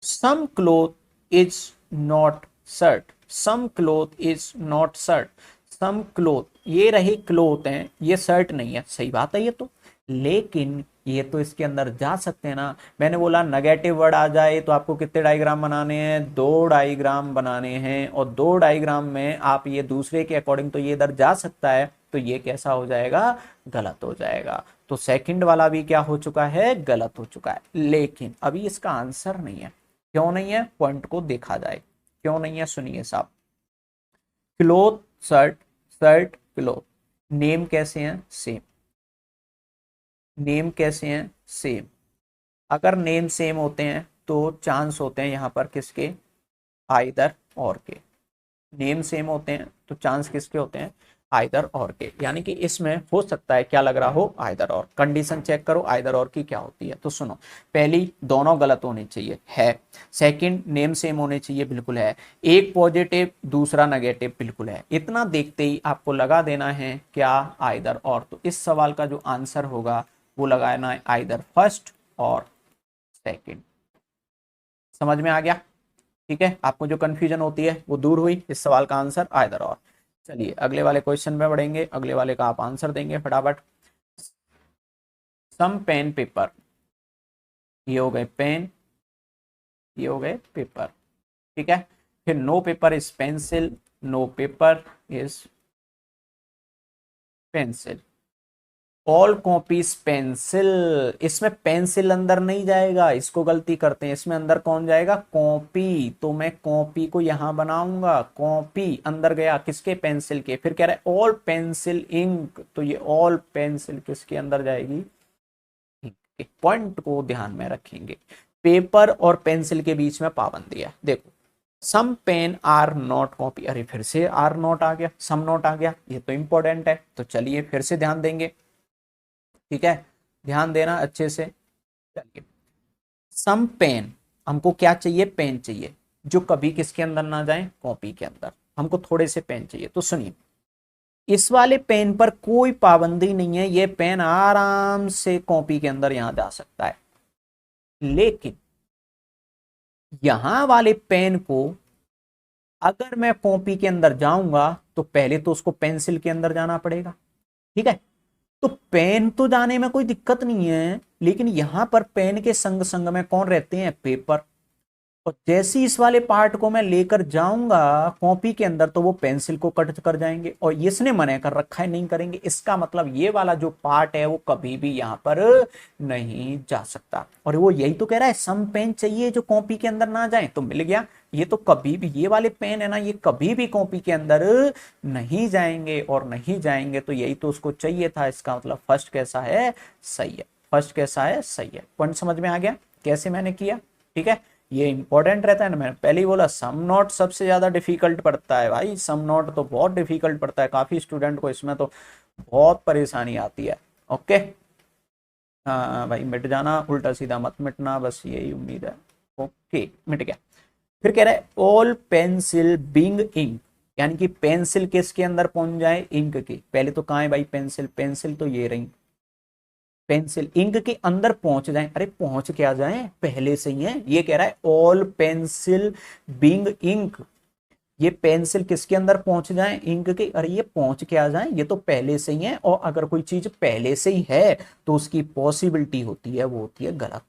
Some cloth is not shirt, some cloth is not shirt, some cloth, ये रही क्लोथ हैं, ये शर्ट नहीं है, सही बात है ये तो, लेकिन ये तो इसके अंदर जा सकते हैं ना, मैंने बोला नेगेटिव वर्ड आ जाए तो आपको कितने डायग्राम बनाने हैं, दो डायग्राम बनाने हैं, और दो डायग्राम में आप ये दूसरे के अकॉर्डिंग, तो ये इधर जा सकता है, तो ये कैसा हो जाएगा, गलत हो जाएगा, तो सेकंड वाला भी क्या हो चुका है, गलत हो चुका है, लेकिन अभी इसका आंसर नहीं है, क्यों नहीं है, पॉइंट को देखा जाए, क्यों नहीं है, सुनिए साहब, cloth shirt, shirt cloth, name कैसे हैं, सेम, नेम कैसे हैं, सेम, अगर नेम सेम होते हैं तो चांस होते हैं यहाँ पर किसके, आइदर और के, नेम सेम होते हैं तो चांस किसके होते हैं, आइदर और के, यानी कि इसमें हो सकता है क्या लग रहा हो, आइदर और, कंडीशन चेक करो आइदर और की क्या होती है, तो सुनो, पहली दोनों गलत होने चाहिए, है, सेकंड नेम सेम होने चाहिए, बिल्कुल है, एक पॉजिटिव दूसरा नेगेटिव, बिल्कुल है, इतना देखते ही आपको लगा देना है क्या, आइदर और, तो इस सवाल का जो आंसर होगा वो लगाना है आइदर फर्स्ट और सेकंड, समझ में आ गया, ठीक है, आपको जो कंफ्यूजन होती है वो दूर हुई, इस सवाल का आंसर आइदर और। चलिए अगले वाले क्वेश्चन में बढ़ेंगे, अगले वाले का आप आंसर देंगे फटाफट, सम पेन पेपर, ये हो गए पेन, ये हो गए पेपर, ठीक है, फिर no paper is pencil, no paper is pencil, all copies pencil, इसमें पेंसिल अंदर नहीं जाएगा, इसको गलती करते हैं, इसमें अंदर कौन जाएगा, कॉपी, तो मैं कॉपी को यहां बनाऊंगा, कॉपी अंदर गया किसके, पेंसिल के, फिर कह रहा है ऑल पेंसिल इंक, तो ये ऑल पेंसिल किसके अंदर जाएगी, एक पॉइंट को ध्यान में रखेंगे, पेपर और पेंसिल के बीच में पाबंदी है, देखो some pen are not copy, अरे फिर से आर नॉट आ गया, सम नॉट आ गया, ये तो इंपॉर्टेंट है, तो चलिए फिर से ध्यान देंगे, ठीक है, ध्यान देना अच्छे से, चलिए सम पेन, हमको क्या चाहिए, पेन चाहिए जो कभी किसके अंदर ना जाए, कॉपी के अंदर, हमको थोड़े से पेन चाहिए, तो सुनिए इस वाले पेन पर कोई पाबंदी नहीं है, ये पेन आराम से कॉपी के अंदर यहां जा सकता है, लेकिन यहां वाले पेन को अगर मैं कॉपी के अंदर जाऊंगा तो पहले तो उसको पेंसिल के अंदर जाना पड़ेगा, ठीक है। तो पेन तो जाने में कोई दिक्कत नहीं है, लेकिन यहां पर पेन के संग संग में कौन रहते हैं, पेपर। और जैसे ही इस वाले पार्ट को मैं लेकर जाऊंगा कॉपी के अंदर तो वो पेंसिल को कट कर जाएंगे, और इसने मना कर रखा है नहीं करेंगे। इसका मतलब ये वाला जो पार्ट है वो कभी भी यहां पर नहीं जा सकता। और वो यही तो कह रहा है सम पेन चाहिए जो कॉपी के अंदर ना जाए, तो मिल गया। ये तो कभी भी, ये वाले पेन है ना, ये कभी भी कॉपी के अंदर नहीं जाएंगे, और नहीं जाएंगे तो यही तो उसको चाहिए था। इसका मतलब फर्स्ट कैसा है, सही है। फर्स्ट कैसा है, सही है। पॉइंट समझ में आ गया कैसे मैंने किया, ठीक है। ये इंपॉर्टेंट रहता है ना, मैंने पहले ही बोला सम नॉट सबसे ज्यादा डिफिकल्ट पड़ता है भाई। सम नॉट तो बहुत डिफिकल्ट पड़ता है, काफी स्टूडेंट को इसमें तो बहुत परेशानी आती है। ओके, हाँ भाई मिट जाना, उल्टा सीधा मत मिटना, बस यही उम्मीद है। ओके, मिट गया। फिर कह रहा है ऑल पेंसिल बिंग इंक, यानी कि पेंसिल किसके अंदर पहुंच जाए, इंक के। पहले तो कहाँ है भाई पेंसिल, पेंसिल तो ये रही, पेंसिल इंक के अंदर पहुंच जाए। अरे पहुंच क्या जाए, पहले से ही है। ये कह रहा है ऑल पेंसिल बिंग इंक, ये पेंसिल किसके अंदर पहुंच जाए, इंक के। अरे ये पहुंच क्या जाए, ये तो पहले से ही है। और अगर कोई चीज पहले से ही है तो उसकी पॉसिबिलिटी होती है वो होती है गलत।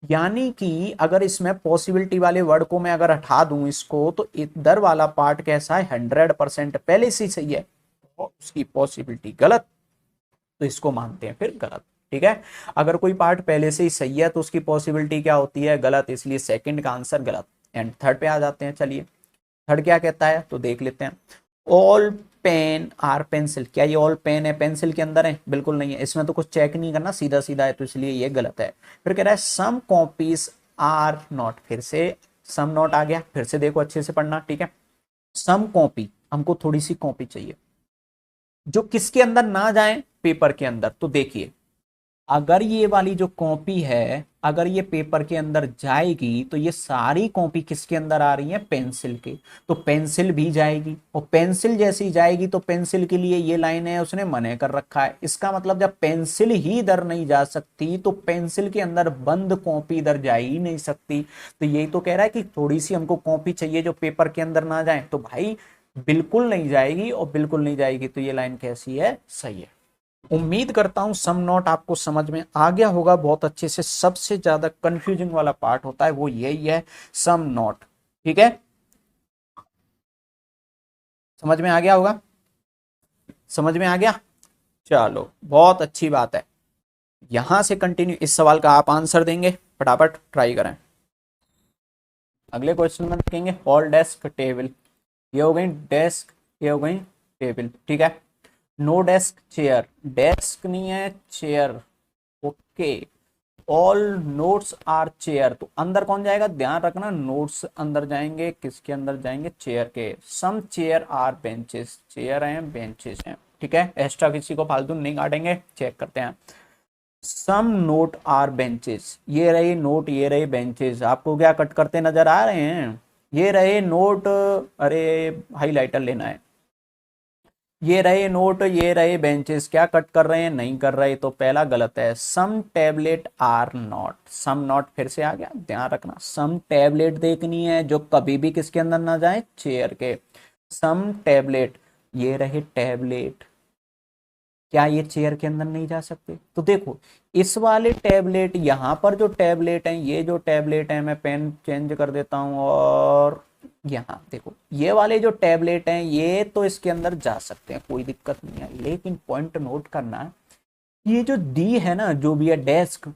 यानी कि अगर इसमें पॉसिबिलिटी वाले वर्ड को मैं अगर हटा दूं इसको, तो इधर वाला पार्ट कैसा है, 100% पहले से ही सही है, और उसकी पॉसिबिलिटी गलत, तो इसको मानते हैं फिर गलत, ठीक है। अगर कोई पार्ट पहले से ही सही है तो उसकी पॉसिबिलिटी क्या होती है, गलत, इसलिए सेकंड का आंसर गलत। एंड थर्ड पे आ जाते हैं, चलिए थर्ड क्या कहता है तो देख लेते हैं। ऑल पेन आर पेंसिल, क्या ये ऑल पेन है पेंसिल के अंदर है, बिल्कुल नहीं है। इसमें तो कुछ चेक नहीं करना, सीधा सीधा है, तो इसलिए ये गलत है। फिर कह रहा है सम कॉपीज आर नॉट, फिर से सम नॉट आ गया, फिर से देखो अच्छे से पढ़ना, ठीक है। सम कॉपी, हमको थोड़ी सी कॉपी चाहिए जो किसके अंदर ना जाए, पेपर के अंदर। तो देखिए अगर ये वाली जो कॉपी है अगर ये पेपर के अंदर जाएगी तो ये सारी कॉपी किसके अंदर आ रही है, पेंसिल के। तो पेंसिल भी जाएगी, और पेंसिल जैसी जाएगी तो पेंसिल के लिए ये लाइन है उसने मना कर रखा है। इसका मतलब जब पेंसिल ही इधर नहीं जा सकती तो पेंसिल के अंदर बंद कॉपी इधर जा ही नहीं सकती। तो यही तो कह रहा है कि थोड़ी सी हमको कॉपी चाहिए जो पेपर के अंदर ना जाए। तो भाई बिल्कुल नहीं जाएगी, और बिल्कुल नहीं जाएगी, तो ये लाइन कैसी है, सही है। उम्मीद करता हूं सम नॉट आपको समझ में आ गया होगा बहुत अच्छे से। सबसे ज्यादा कंफ्यूजिंग वाला पार्ट होता है वो यही है, सम नॉट, ठीक है। समझ में आ गया होगा, समझ में आ गया, चलो बहुत अच्छी बात है। यहां से कंटिन्यू इस सवाल का आप आंसर देंगे, फटाफट ट्राई करें। अगले क्वेश्चन में देखेंगे ऑल डेस्क टेबल, ये हो गई डेस्क, ये हो गई टेबल, ठीक है। नो डेस्क चेयर, डेस्क नहीं है chair, okay. All notes are chair, तो अंदर कौन जाएगा, ध्यान रखना नोट्स अंदर जाएंगे, किसके अंदर जाएंगे, चेयर के। सम चेयर आर बेंचेस, चेयर हैं बेंचेस हैं, ठीक है। एक्स्ट्रा किसी को फालतू नहीं काटेंगे, चेक करते हैं। सम नोट आर बेंचेस, ये रहे नोट ये रहे बेंचेस, आपको क्या कट करते नजर आ रहे हैं, ये रहे नोट, अरे हाईलाइटर लेना है, ये रहे नोट ये रहे बेंचेस, क्या कट कर रहे हैं, नहीं कर रहे, तो पहला गलत है। Some tablet are not, some not फिर से आ गया, ध्यान रखना सम टेबलेट देखनी है जो कभी भी किसके अंदर ना जाए, चेयर के। सम टेबलेट, ये रहे टेबलेट, क्या ये चेयर के अंदर नहीं जा सकते, तो देखो इस वाले टैबलेट, यहां पर जो टैबलेट है, ये जो टैबलेट है, मैं पेन चेंज कर देता हूं, और यहाँ देखो ये वाले जो टैबलेट हैं ये तो इसके अंदर जा सकते हैं, कोई दिक्कत नहीं है। लेकिन पॉइंट नोट करना, ये जो डी है ना, जो भी है डेस्क,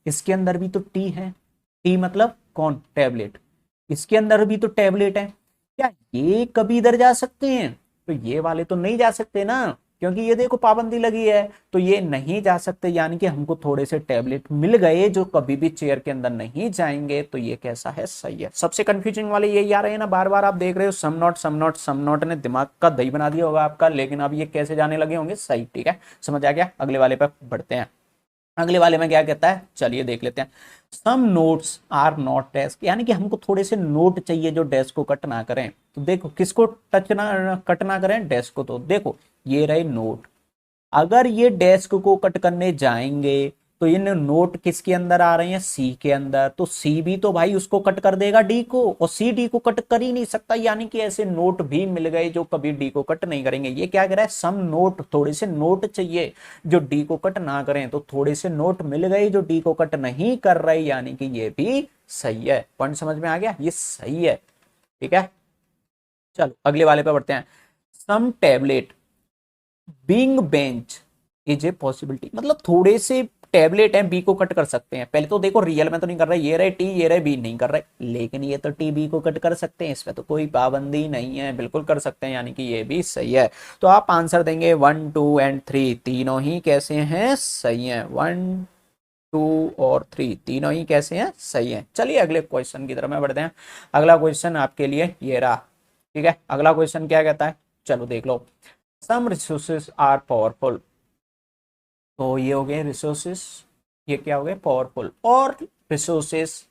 इसके अंदर भी तो टी है। टी मतलब कौन, टैबलेट, इसके अंदर भी तो टैबलेट है, क्या ये कभी इधर जा सकते हैं, तो ये वाले तो नहीं जा सकते ना, क्योंकि ये देखो पाबंदी लगी है, तो ये नहीं जा सकते। यानी कि हमको थोड़े से टैबलेट मिल गए जो कभी भी चेयर के अंदर नहीं जाएंगे, तो ये कैसा है, सही है। सबसे कंफ्यूजिंग वाले यही आ रहे हैं ना, बार बार आप देख रहे हो some not some not some not ने दिमाग का दही बना दिया होगा आपका, लेकिन अब ये कैसे जाने लगे होंगे, सही, ठीक है, समझ आ गया। अगले वाले पर बढ़ते हैं। अगले वाले में क्या कहता है, चलिए देख लेते हैं। Some notes are not desk, यानी कि हमको थोड़े से नोट चाहिए जो डेस्क को कट ना करें। तो देखो किसको टच ना कट ना करें, डेस्क को। तो देखो ये रहे नोट, अगर ये डेस्क को कट करने जाएंगे तो ये नोट किसके अंदर आ रहे हैं, सी के अंदर, तो सी भी तो भाई उसको कट कर देगा डी को, और सी डी को कट कर ही नहीं सकता, यानी कि ऐसे नोट भी मिल गए जो कभी डी को कट नहीं करेंगे। ये क्या कह रहा है, सम नोट, थोड़े से नोट चाहिए जो डी को कट ना करें, तो थोड़े से नोट मिल गए जो डी को कट नहीं कर रहे, यानी कि ये भी सही है। पॉइंट समझ में आ गया, ये सही है, ठीक है। चलो अगले वाले पे बढ़ते हैं। Some tablet being bench is a possibility, मतलब थोड़े से टैबलेट हैं बी को कट कर सकते हैं। पहले तो देखो रियल में तो नहीं कर रहे, ये रहे टी, ये रहे बी, नहीं कर रहे, लेकिन ये तो टी बी को कट कर सकते हैं, इसमें तो कोई पाबंदी नहीं है, बिल्कुल कर सकते हैं, यानी कि ये भी सही है। तो आप आंसर देंगे 1 2 एंड 3, तीनों ही कैसे हैं, सही हैं। 1 2 और 3 तीनों ही कैसे हैं, सही हैं। चलिए अगले क्वेश्चन की तरफ में बढ़ते हैं। अगला क्वेश्चन आपके लिए ये रहा, ठीक है। अगला क्वेश्चन क्या कहता है, चलो देख लो। सम रिसोर्सेज आर पावरफुल, तो ये हो गए रिसोर्सेस, ये क्या हो गए, पावरफुल, और रिसोर्सेस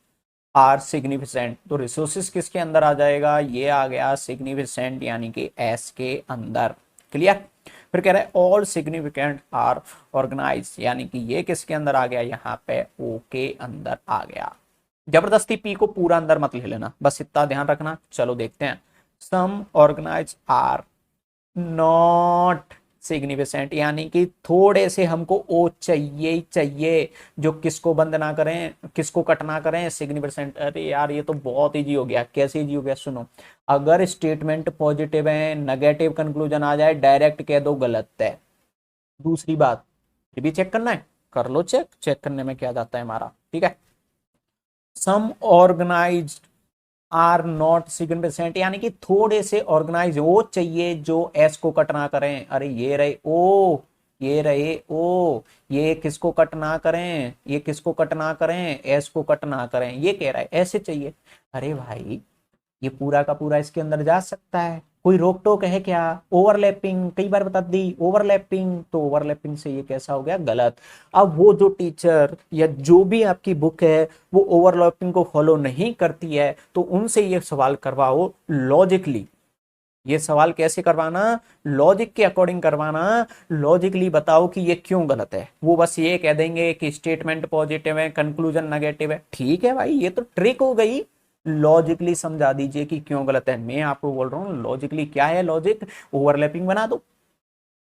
आर सिग्निफिकेंट, तो रिसोर्सेस किसके अंदर आ जाएगा, ये आ गया सिग्निफिकेंट, यानी कि एस के अंदर। क्लियर। फिर कह रहा है ऑल सिग्निफिकेंट आर ऑर्गेनाइज, यानी कि ये किसके अंदर आ गया, यहाँ पे ओ के अंदर आ गया। जबरदस्ती पी को पूरा अंदर मत ले लेना, बस इतना ध्यान रखना। चलो देखते हैं। सम ऑर्गेनाइज आर नॉट सिग्निफिकेंट, यानी कि थोड़े से हमको ओ चाहिए ही चाहिए जो किसको बंद ना करें, किसको कट ना करें, सिग्निफिकेंट। अरे यार ये तो बहुत इजी हो गया। कैसे इजी हो गया, सुनो। अगर स्टेटमेंट पॉजिटिव है, नेगेटिव कंक्लूजन आ जाए, डायरेक्ट कह दो गलत है। दूसरी बात, ये भी चेक करना है, कर लो चेक, चेक करने में क्या जाता है हमारा, ठीक है। सम ऑर्गेनाइज्ड आर नॉट सिग्निफिकेंट, यानी कि थोड़े से ऑर्गेनाइज वो चाहिए जो एस को कट ना करें। अरे ये रहे ओ, ये रहे ओ, ये किसको कट ना करें, ये किसको कट ना करें, एस को कट ना करें, ये कह रहा है ऐसे चाहिए। अरे भाई ये पूरा का पूरा इसके अंदर जा सकता है, कोई रोक टोक है क्या। ओवरलैपिंग कई बार बता दी, ओवरलैपिंग, तो ओवरलैपिंग से ये कैसा हो गया, गलत। अब वो जो टीचर या जो भी आपकी बुक है वो ओवरलैपिंग को फॉलो नहीं करती है, तो उनसे ये सवाल करवाओ लॉजिकली। ये सवाल कैसे करवाना, लॉजिक के अकॉर्डिंग करवाना। लॉजिकली बताओ कि ये क्यों गलत है। वो बस ये कह देंगे कि स्टेटमेंट पॉजिटिव है, कंक्लूजन नेगेटिव है, ठीक है भाई ये तो ट्रिक हो गई। लॉजिकली समझा दीजिए कि क्यों गलत है। मैं आपको बोल रहा हूं लॉजिकली क्या है, लॉजिक ओवरलैपिंग बना दो।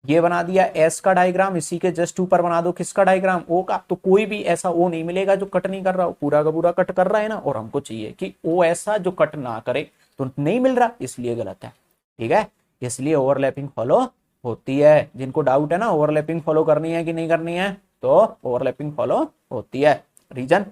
ये बना दिया एस का डायग्राम, इसी के जस्ट ऊपर बना दो किसका डायग्राम, ओ का। तो कोई भी ऐसा ओ नहीं मिलेगा जो कट नहीं कर रहा हो, पूरा का पूरा कट कर रहा है ना, और हमको चाहिए कि ओ ऐसा जो कट ना करे, तो नहीं मिल रहा, इसलिए गलत है, ठीक है। इसलिए ओवरलैपिंग फॉलो होती है। जिनको डाउट है ना ओवरलैपिंग फॉलो करनी है कि नहीं करनी है, तो ओवरलैपिंग फॉलो होती है। रीजन,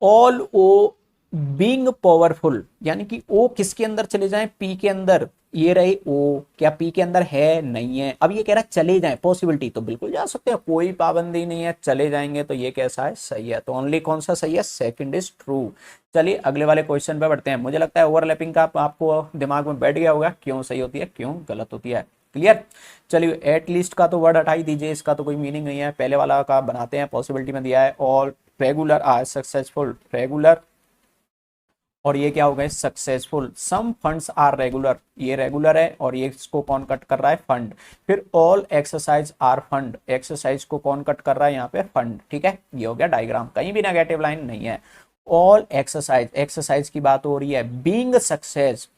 ऑल ओ बीइंग पावरफुल, यानी कि ओ किसके अंदर चले जाएं, पी के अंदर। ये रहे ओ, क्या पी के अंदर है, नहीं है। अब ये कह रहा है चले जाएं, पॉसिबिलिटी तो बिल्कुल जा सकते हैं, कोई पाबंदी नहीं है, चले जाएंगे, तो ये कैसा है, सही है। तो ओनली कौन सा सही है, सेकंड इज ट्रू। चलिए अगले वाले क्वेश्चन पे बढ़ते हैं। मुझे लगता है ओवरलैपिंग का आपको दिमाग में बैठ गया होगा, क्यों सही होती है क्यों गलत होती है। क्लियर। चलिए एटलीस्ट का तो वर्ड हटा ही दीजिए, इसका तो कोई मीनिंग नहीं है। पहले वाला का बनाते हैं, पॉसिबिलिटी में दिया है all regular are successful, regular, और ये क्या हो गए, successful. Some funds are regular, ये रेगुलर है, और ये इसको कौन कट कर रहा है, फंड। फिर all exercise are fund, exercise को कौन कट कर रहा है यहाँ पे, फंड, ठीक है। ये हो गया डायग्राम, कहीं भी नेगेटिव लाइन नहीं है। ऑल एक्सरसाइज, एक्सरसाइज की बात हो रही है। Being success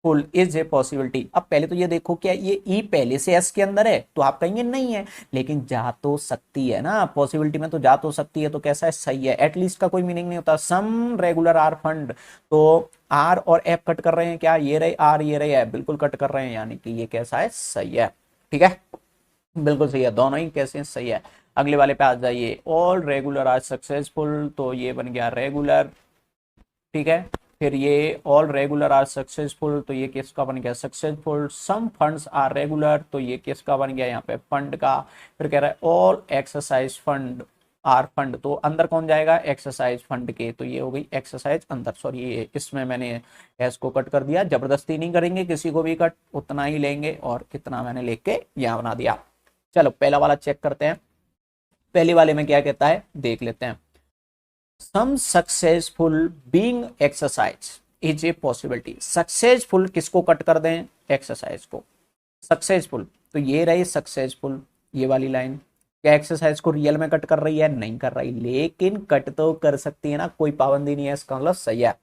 full is a possibility. अब पहले तो ये देखो क्या ये ई पहले से एस के अंदर है, तो आप कहेंगे नहीं है, लेकिन जा तो सकती है ना, पॉसिबिलिटी में तो जा तो सकती है, तो कैसा है, सही है। एटलीस्ट का कोई मीनिंग नहीं होता। सम रेगुलर आर फंड, तो आर और एफ कट कर रहे हैं क्या, ये रहे आर, ये रहे एफ, बिल्कुल कट कर रहे हैं, यानी कि ये कैसा है, सही है, ठीक है, बिल्कुल सही है। दोनों ही कैसे हैं, सही है। अगले वाले पे आ जाइए। ऑल रेगुलर आर सक्सेसफुल, तो ये बन गया रेगुलर, ठीक है। फिर ये ऑल रेगुलर आर सक्सेसफुल, तो ये किसका बन गया, successful. Some funds are regular, तो ये किसका बन गया यहाँ पे, फंड का। फिर कह रहा है all exercise fund are fund, तो अंदर कौन जाएगा, एक्सरसाइज फंड के, तो ये हो गई एक्सरसाइज अंदर। सॉरी ये इसमें मैंने एस को कट कर दिया, जबरदस्ती नहीं करेंगे किसी को भी कट, उतना ही लेंगे, और कितना मैंने लेके यहाँ बना दिया। चलो पहला वाला चेक करते हैं। पहले वाले में क्या कहता है, देख लेते हैं। Some successful being exercise is a possibility. Successful किसको कट कर दें, एक्सरसाइज को, सक्सेसफुल, तो ये रही सक्सेसफुल, ये वाली लाइन, क्या एक्सरसाइज को रियल में कट कर रही है? नहीं कर रही, लेकिन कट तो कर सकती है ना, कोई पाबंदी नहीं है, इसका मतलब सही है।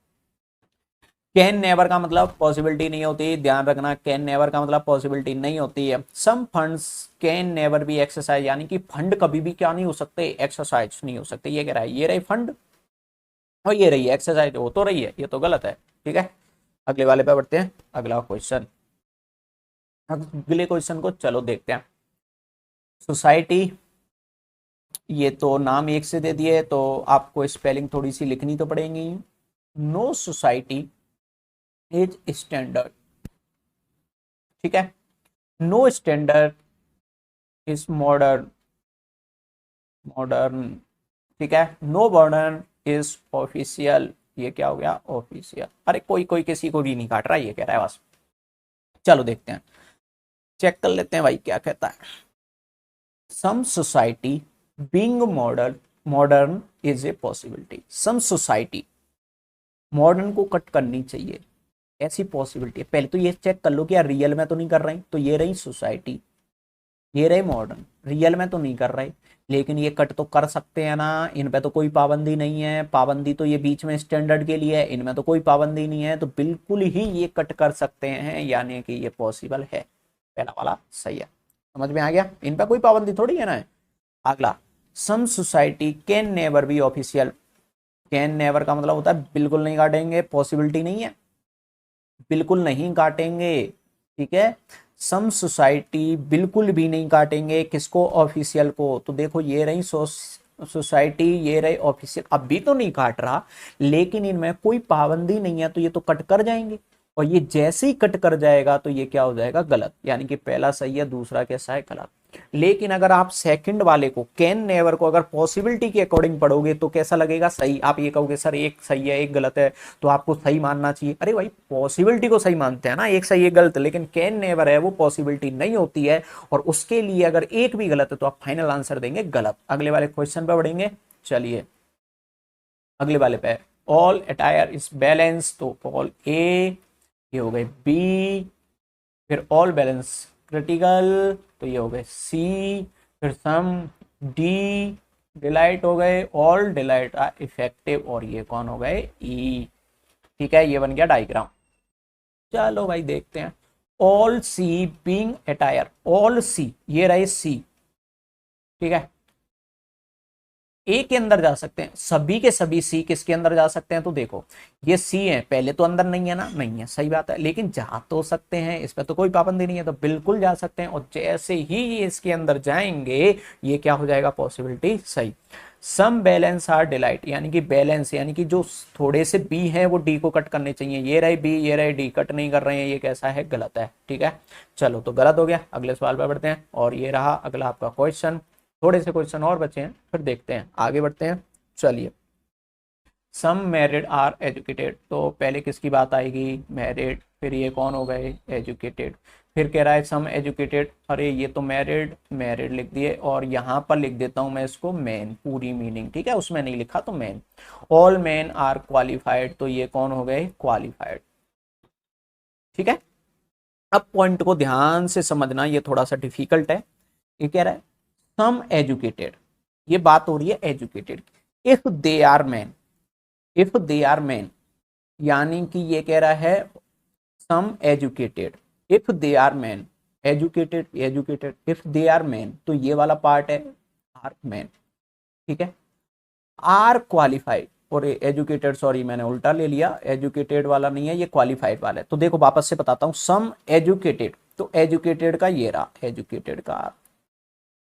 कैन नेवर का मतलब पॉसिबिलिटी नहीं होती, ध्यान रखना, कैन नेवर का मतलब पॉसिबिलिटी नहीं होती है। Some funds can never be exercise, यानी कि फंड कभी भी क्या नहीं हो सकते? एक्सरसाइज नहीं हो सकते। ये कह रहा है, ये रही फंड और ये रही एक्सरसाइज, हो तो रही है, ये तो गलत है। ठीक है, अगले वाले पे बढ़ते हैं। अगला क्वेश्चन, अगले क्वेश्चन को चलो देखते हैं। सोसाइटी, ये तो नाम एक से दे दिए, तो आपको स्पेलिंग थोड़ी सी लिखनी तो पड़ेगी। नो सोसाइटी इज स्टैंडर्ड, ठीक है। No standard is modern, modern, ठीक है। नो मॉडर्न इज ऑफिशियल, ये क्या हो गया? ऑफिशियल। अरे कोई कोई किसी को भी नहीं काट रहा, ये कह रहा है बस। चलो देखते हैं, चेक कर लेते हैं भाई क्या कहता है। Some society being modern, modern is a possibility. Some society, modern को कट करनी चाहिए, ऐसी पॉसिबिलिटी है। पहले तो ये चेक कर लो कि यार रियल में तो नहीं कर रही, तो ये रही सोसाइटी, ये रहे मॉडर्न, रियल में तो नहीं कर रहे, लेकिन ये कट तो कर सकते हैं ना, इन पे तो कोई पाबंदी नहीं है। पाबंदी तो ये बीच में स्टैंडर्ड के लिए है, इनमें तो कोई पाबंदी नहीं है, तो बिल्कुल ही ये कट कर सकते हैं, यानी कि ये पॉसिबल है। पहला वाला सही है, समझ में आ गया, इन पे कोई पाबंदी थोड़ी है ना। अगला, some society can never be official. Can never का मतलब होता है बिल्कुल नहीं काटेंगे, पॉसिबिलिटी नहीं है, बिल्कुल नहीं काटेंगे, ठीक है। सम सोसाइटी बिल्कुल भी नहीं काटेंगे, किसको? ऑफिशियल को। तो देखो ये रही सोसाइटी, ये रहे ऑफिशियल, अब भी तो नहीं काट रहा, लेकिन इनमें कोई पाबंदी नहीं है, तो ये तो कट कर जाएंगे, और ये जैसे ही कट कर जाएगा तो ये क्या हो जाएगा? गलत। यानी कि पहला सही है, दूसरा कैसा है? गलत। लेकिन अगर आप सेकंड वाले को, कैन नेवर को, अगर पॉसिबिलिटी के अकॉर्डिंग पढ़ोगे तो कैसा लगेगा? सही। आप ये कहोगे सर एक सही है एक गलत है, तो आपको सही मानना चाहिए। अरे भाई पॉसिबिलिटी को सही मानते हैं ना, एक सही एक गलत, लेकिन कैन नेवर है वो पॉसिबिलिटी नहीं होती है, और उसके लिए अगर एक भी गलत है तो आप फाइनल आंसर देंगे गलत। अगले वाले क्वेश्चन पे बढ़ेंगे, चलिए अगले वाले पे। ऑल अटायर इज बैलेंस, तो ऑल ए, ये हो गए बी, फिर ऑल बैलेंस क्रिटिकल, तो ये हो गए सी, फिर सम डी, डिलाइट हो गए, ऑल डिलाइट आर इफेक्टिव, और ये कौन हो गए? ई। ठीक है, ये बन गया डायग्राम। चलो भाई देखते हैं। ऑल सी बीइंग अटायर, ऑल सी, ये रहे सी, ठीक है। ए के अंदर जा सकते हैं, सभी के सभी सी किसके अंदर जा सकते हैं? तो देखो ये सी है, पहले तो अंदर नहीं है ना, नहीं है, सही बात है, लेकिन जा तो सकते हैं, इस पर तो कोई पाबंदी नहीं है, तो बिल्कुल जा सकते हैं, और जैसे ही ये इसके अंदर जाएंगे ये क्या हो जाएगा? पॉसिबिलिटी सही। सम बैलेंस आर डिलाइट, यानी कि बैलेंस, यानी कि जो थोड़े से बी हैं वो डी को कट करने चाहिए, ये रहे बी, ये रहे डी, कट नहीं कर रहे हैं, ये कैसा है? गलत है। ठीक है, चलो तो गलत हो गया। अगले सवाल पर बढ़ते हैं, और ये रहा अगला आपका क्वेश्चन। थोड़े से क्वेश्चन और बचे हैं, फिर देखते हैं, आगे बढ़ते हैं। चलिए, सम मैरिड आर एजुकेटेड, तो पहले किसकी बात आएगी? मैरिड, फिर ये कौन हो गए? एजुकेटेड, फिर कह रहा है सम एजुकेटेड, अरे ये तो मैरिड, मैरिड लिख दिए, और यहां पर लिख देता हूं मैं इसको मैन, पूरी मीनिंग, ठीक है, उसमें नहीं लिखा तो man. All man are qualified, तो ये कौन हो गए? क्वालिफाइड। ठीक है, अब पॉइंट को ध्यान से समझना, ये थोड़ा सा डिफिकल्ट है। ये कह रहा है सम एजुकेटेड, ये बात हो रही है एजुकेटेड की। If they are man, if they are man, यानी कि ये कह रहा है some educated, if they are man, educated educated, if they are man, तो ये वाला पार्ट है आर मैन, ठीक है। आर क्वालिफाइड, और एजुकेटेड, सॉरी मैंने उल्टा ले लिया, एजुकेटेड वाला नहीं है ये, क्वालिफाइड वाला है। तो देखो वापस से बताता हूं, सम एजुकेटेड, तो एजुकेटेड का ये रहा, एजुकेटेड का।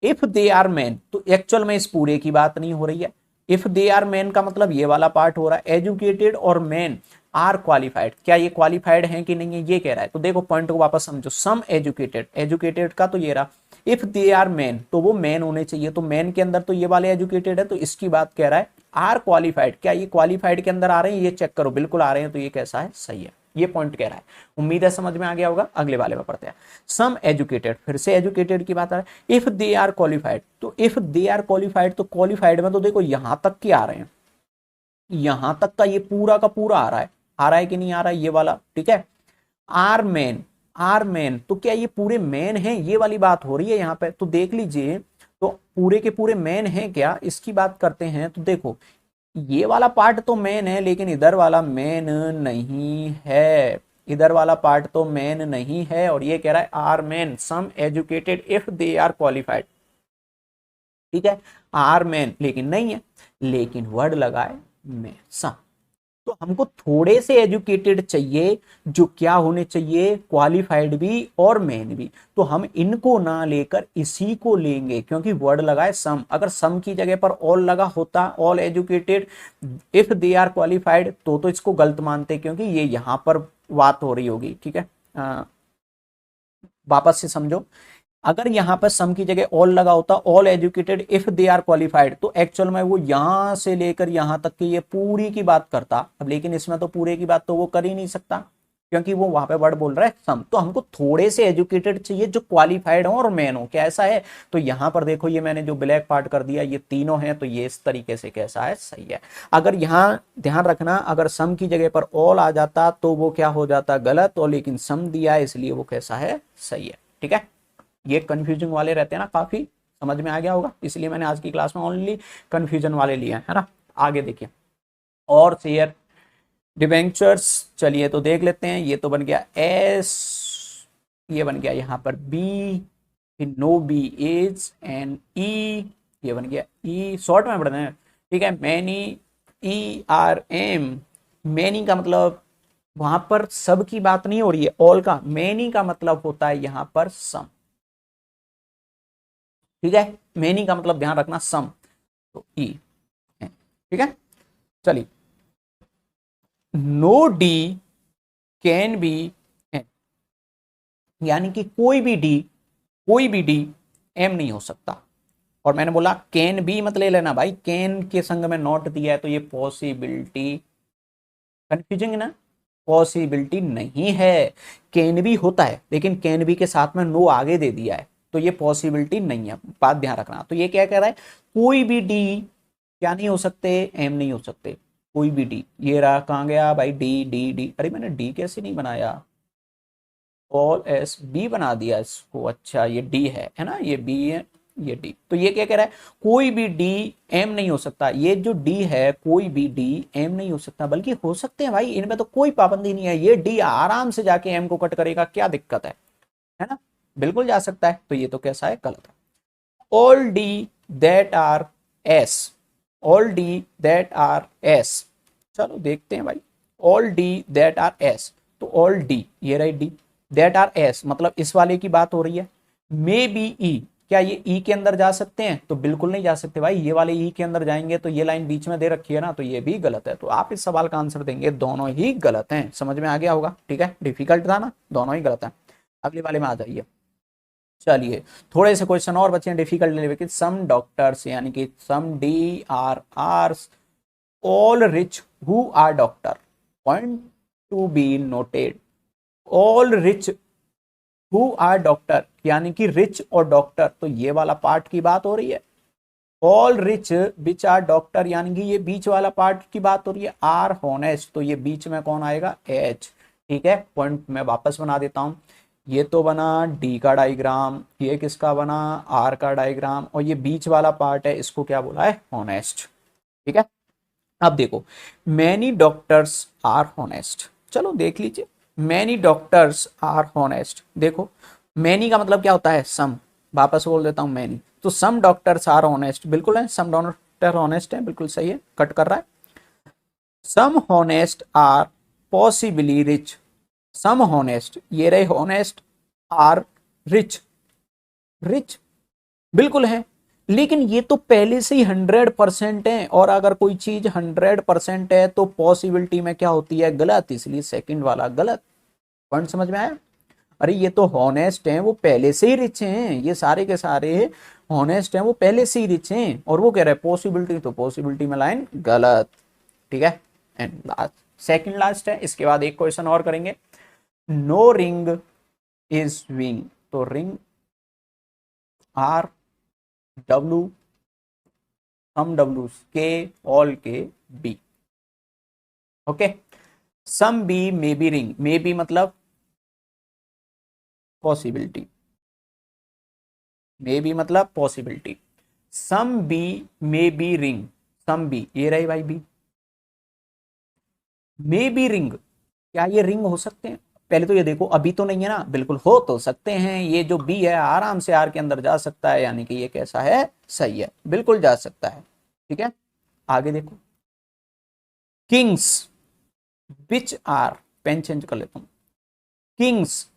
इफ दे आर मैन, तो एक्चुअल में इस पूरे की बात नहीं हो रही है, इफ दे आर मैन का मतलब ये वाला पार्ट हो रहा है। एजुकेटेड और मैन आर क्वालिफाइड, क्या ये क्वालिफाइड है कि नहीं है, ये कह रहा है। तो देखो पॉइंट को वापस समझो, सम एजुकेटेड, एजुकेटेड का तो ये रहा, इफ दे आर मैन, तो वो मैन होने चाहिए, तो मैन के अंदर तो ये वाले एजुकेटेड है, तो इसकी बात कह रहा है। आर क्वालिफाइड, क्या ये क्वालिफाइड के अंदर आ रहे हैं? ये चेक करो, बिल्कुल आ रहे हैं, तो ये कैसा है? सही है, ये पॉइंट कह रहा है। उम्मीद है समझ में आ गया होगा। अगले वाले में पढ़ते हैं। सम एजुकेटेड, फिर से एजुकेटेड की बात आ रही है। इफ दे आर क्वालिफाइड, तो इफ दे आर क्वालिफाइड, तो क्वालिफाइड में तो देखो यहां तक के आ रहे हैं, यहां तक का ये पूरा का पूरा आ रहा है, आ रहा है कि नहीं आ रहा है ये वाला, ठीक है। आर मैन, आर मैन, तो क्या ये पूरे मैन हैं? ये वाली बात हो रही है यहाँ पे, तो देख लीजिए, तो पूरे के पूरे मेन है क्या, इसकी बात करते हैं। तो देखो ये वाला पार्ट तो मेन है, लेकिन इधर वाला मेन नहीं है, इधर वाला पार्ट तो मेन नहीं है। और ये कह रहा है are men some educated if they are qualified, ठीक है, आर मेन लेकिन नहीं है, लेकिन वर्ड लगाए में सम। तो हमको थोड़े से एजुकेटेड चाहिए जो क्या होने चाहिए, क्वालिफाइड भी और मेन भी। तो हम इनको ना लेकर इसी को लेंगे, क्योंकि वर्ड लगाए सम। अगर सम की जगह पर ऑल लगा होता, all educated if they are qualified, तो इसको गलत मानते, क्योंकि ये यहां पर बात हो रही होगी, ठीक है। वापस से समझो, अगर यहां पर सम की जगह ऑल लगा होता, all educated if they are qualified, तो एक्चुअल में वो यहां से लेकर यहां तक की ये पूरी की बात करता। अब लेकिन इसमें तो पूरे की बात तो वो कर ही नहीं सकता, क्योंकि वो वहां पे वर्ड बोल रहा है सम। तो हमको थोड़े से एजुकेटेड चाहिए जो क्वालिफाइड हो और मेन हो। कैसा है, तो यहां पर देखो ये मैंने जो ब्लैक पार्ट कर दिया, ये तीनों हैं, तो ये इस तरीके से कैसा है, सही है। अगर यहां ध्यान रखना, अगर सम की जगह पर ऑल आ जाता तो वो क्या हो जाता, गलत। और लेकिन सम दिया है इसलिए वो कैसा है, सही है, ठीक है। ये कंफ्यूजिंग वाले रहते हैं ना काफी, समझ में आ गया होगा, इसलिए मैंने आज की क्लास में ओनली कंफ्यूजन वाले लिए हैं, है ना। आगे देखिए, और शेयर डिबेंचर्स, चलिए तो देख लेते हैं। ये तो बन गया एस, ये बन गया यहाँ पर बी, फिर no B is an E, ये बन गया ई, शॉर्ट में पढ़ते हैं, ठीक है। Many, E are M, many का मतलब वहां पर सब की बात नहीं हो रही है, ऑल का। मैनी का मतलब होता है यहां पर सम, ठीक है। मेनी का मतलब ध्यान रखना सम, तो ई है, ठीक है। चलिए, no D can be M, यानी कि कोई भी डी एम नहीं हो सकता। और मैंने बोला कैन बी मत ले लेना भाई, कैन के संग में नॉट दिया है तो ये पॉसिबिलिटी, कंफ्यूजिंग है ना, पॉसिबिलिटी नहीं है। कैन बी होता है, लेकिन कैन बी के साथ में नो आगे दे दिया है, तो ये पॉसिबिलिटी नहीं है, बात ध्यान रखना। तो ये क्या कह रहा है, कोई भी डी क्या नहीं हो सकते, एम नहीं हो सकते, कोई भी डी। ये रहा, कहां गया भाई, डी डी डी, अरे मैंने डी कैसे नहीं बनाया, ऑल एस बी बना दिया इसको, अच्छा ये डी है ना, ये बी है, ये डी। तो ये क्या कह रहा है, कोई भी डी एम नहीं हो सकता। ये जो डी है, कोई भी डी एम नहीं हो सकता, बल्कि हो सकते हैं भाई, इनमें तो कोई पाबंदी नहीं है। ये डी आराम से जाके एम को कट करेगा, क्या दिक्कत है ना, बिल्कुल जा सकता है। तो ये तो कैसा है, गलत है। All D that R S, all D that R S, चलो देखते हैं भाई, all D that R S, तो ऑल डी, ये रही डी, दैट आर एस मतलब इस वाले की बात हो रही है। मे बी ई, क्या ये ई के अंदर जा सकते हैं, तो बिल्कुल नहीं जा सकते भाई। ये वाले ई के अंदर जाएंगे तो ये लाइन बीच में दे रखी है ना, तो ये भी गलत है। तो आप इस सवाल का आंसर देंगे दोनों ही गलत हैं, समझ में आ गया होगा, ठीक है। डिफिकल्ट था ना, दोनों ही गलत है। अगले वाले में आ जाइए। चलिए, थोड़े से क्वेश्चन और बचे हैं डिफिकल्ट लेवल, सम डॉक्टर्स, यानी कि some d r r's all rich who are doctor, point to be noted. All rich who are doctor, यानी कि रिच और डॉक्टर, तो ये वाला पार्ट की बात हो रही है। All rich which are doctor, यानी कि ये बीच वाला पार्ट की बात हो रही है। आर हॉनेस्ट, तो ये बीच में कौन आएगा, एच, ठीक है। पॉइंट मैं वापस बना देता हूं। ये तो बना डी का डायग्राम, ये किसका बना, आर का डायग्राम, और ये बीच वाला पार्ट है, इसको क्या बोला है, हॉनेस्ट, ठीक है। अब देखो, मैनी डॉक्टर्स आर हॉनेस्ट, चलो देख लीजिए, मैनी डॉक्टर्स आर हॉनेस्ट। देखो मैनी का मतलब क्या होता है, सम, वापस बोल देता हूं मैनी, तो सम डॉक्टर्स आर ऑनेस्ट, बिल्कुल है, सम डॉक्टर ऑनेस्ट है, बिल्कुल सही है, कट कर रहा है। Some honest are possibly rich, some honest, ये रहे हॉनेस्ट, आर रिच, रिच बिल्कुल है, लेकिन ये तो पहले से ही 100% है, और अगर कोई चीज 100% है तो पॉसिबिलिटी में क्या होती है, गलत, इसलिए सेकंड वाला गलत। पॉइंट समझ में आया। अरे ये तो हॉनेस्ट हैं, वो पहले से ही रिच हैं, ये सारे के सारे हॉनेस्ट हैं, वो पहले से ही रिच हैं, और वो कह रहे हैं पॉसिबिलिटी, तो पॉसिबिलिटी में लाइन गलत, ठीक है। एंड लास्ट, सेकंड लास्ट है, इसके बाद एक क्वेश्चन और करेंगे। नो रिंग इज विंग, तो ring are W, some W K, all K B, okay. Some B may be ring, may be मतलब पॉसिबिलिटी, मे बी मतलब possibility, some B may be ring, some B ये रही भाई B, may be ring, क्या ये ring हो सकते हैं? पहले तो ये देखो अभी तो नहीं है ना, बिल्कुल हो तो सकते हैं, ये जो बी है आराम से आर के अंदर जा सकता है, यानी कि ये कैसा है, सही है, बिल्कुल जा सकता है। ठीक है, आगे देखो, kings which are, pen change कर लेता हूं, kings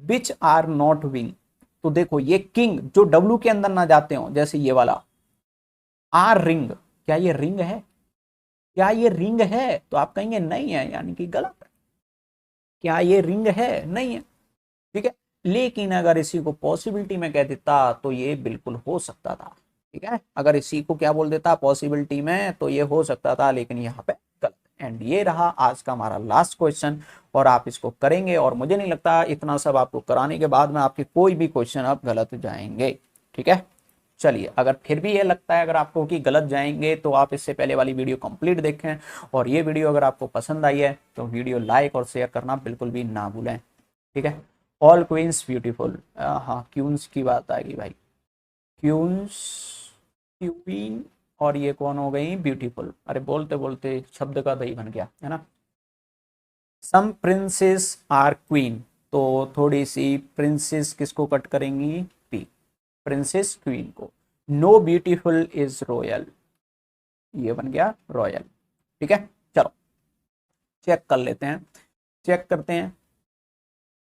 which are not wing, तो देखो ये किंग जो डब्ल्यू के अंदर ना जाते हो, जैसे ये वाला, आर रिंग, क्या ये रिंग है? क्या ये रिंग है? तो आप कहेंगे नहीं है, यानी कि गलत है। क्या ये रिंग है? नहीं है। ठीक है, लेकिन अगर इसी को पॉसिबिलिटी में कह देता तो ये बिल्कुल हो सकता था। ठीक है, अगर इसी को क्या बोल देता पॉसिबिलिटी में, तो ये हो सकता था, लेकिन यहाँ पे गलत। एंड ये रहा आज का हमारा लास्ट क्वेश्चन, और आप इसको करेंगे, और मुझे नहीं लगता इतना सब आपको कराने के बाद में आपके कोई भी क्वेश्चन अब गलत जाएंगे। ठीक है, चलिए, अगर फिर भी ये लगता है अगर आपको कि गलत जाएंगे, तो आप इससे पहले वाली वीडियो कंप्लीट देखें, और ये वीडियो अगर आपको पसंद आई है तो वीडियो लाइक और शेयर करना बिल्कुल भी ना भूलें। ठीक है, ऑल क्वींस ब्यूटीफुल, हाँ क्यूंस की बात आ गई भाई, क्यूंस, क्वीन, और ये कौन हो गई, ब्यूटीफुल, अरे बोलते बोलते शब्द का दही बन गया है ना। सम प्रिंसेस आर क्वीन, तो थोड़ी सी प्रिंसेस किसको कट करेंगी, पी, प्रिंसेस क्वीन को। नो ब्यूटीफुल इज रॉयल, ये बन गया रॉयल। ठीक है, चलो चेक कर लेते हैं, चेक करते हैं।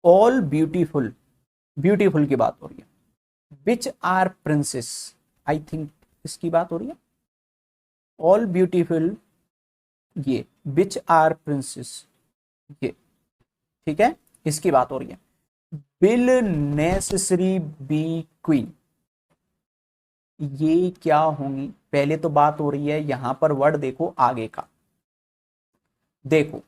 ऑल ब्यूटीफुल, ब्यूटीफुल की बात हो रही है, which are princesses, I think इसकी बात हो रही है, ऑल ब्यूटीफुल, ये विच आर प्रिंसेस, ये, ठीक है, इसकी बात हो रही है। विल नेसेसरी बी क्वीन, ये क्या होंगी, पहले तो बात हो रही है यहां पर वर्ड देखो आगे का, देखो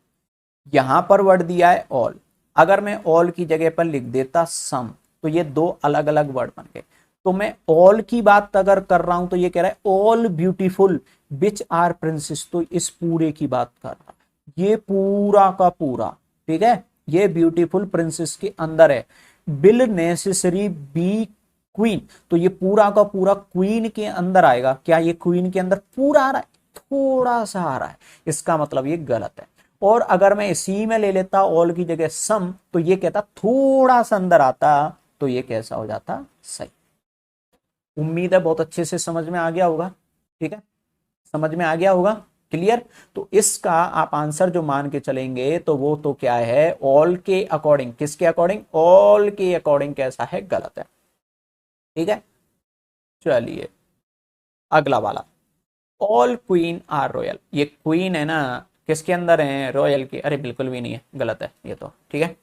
यहां पर वर्ड दिया है ऑल, अगर मैं ऑल की जगह पर लिख देता सम, तो ये दो अलग अलग वर्ड बन गए। तो मैं ऑल की बात अगर कर रहा हूं तो ये कह रहा है all beautiful which are princesses, तो इस पूरे की बात कर रहा है, ये पूरा का पूरा। ठीक है, ये ब्यूटीफुल प्रिंसेस के अंदर है। विल नेसेसरी बी क्वीन, तो ये पूरा का पूरा क्वीन के अंदर आएगा, क्या ये क्वीन के अंदर पूरा आ रहा है, थोड़ा सा आ रहा है, इसका मतलब ये गलत है। और अगर मैं इसी में ले लेता ऑल की जगह सम, तो ये कहता थोड़ा सा अंदर आता, तो ये कैसा हो जाता, सही। उम्मीद है बहुत अच्छे से समझ में आ गया होगा। ठीक है, समझ में आ गया होगा, क्लियर। तो इसका आप आंसर जो मान के चलेंगे तो वो तो क्या है, ऑल के अकॉर्डिंग, किसके अकॉर्डिंग, ऑल के अकॉर्डिंग कैसा है, गलत है। ठीक है, चलिए अगला वाला, ऑल क्वीन आर रॉयल, ये क्वीन है ना, किसके अंदर है, रॉयल के, अरे बिल्कुल भी नहीं है, गलत है ये तो। ठीक है,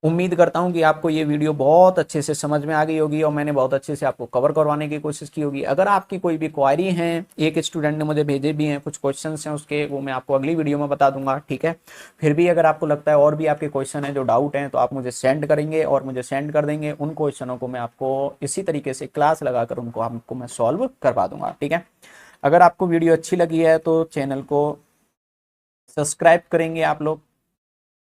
उम्मीद करता हूं कि आपको ये वीडियो बहुत अच्छे से समझ में आ गई होगी, और मैंने बहुत अच्छे से आपको कवर करवाने की कोशिश की होगी। अगर आपकी कोई भी क्वारी है, एक स्टूडेंट ने मुझे भेजे भी हैं कुछ क्वेश्चंस हैं उसके, वो मैं आपको अगली वीडियो में बता दूंगा। ठीक है, फिर भी अगर आपको लगता है और भी आपके क्वेश्चन है जो डाउट हैं, तो आप मुझे सेंड करेंगे और मुझे सेंड कर देंगे, उन क्वेश्चनों को मैं आपको इसी तरीके से क्लास लगाकर उनको आपको मैं सॉल्व करवा दूंगा। ठीक है, अगर आपको वीडियो अच्छी लगी है तो चैनल को सब्सक्राइब करेंगे आप लोग।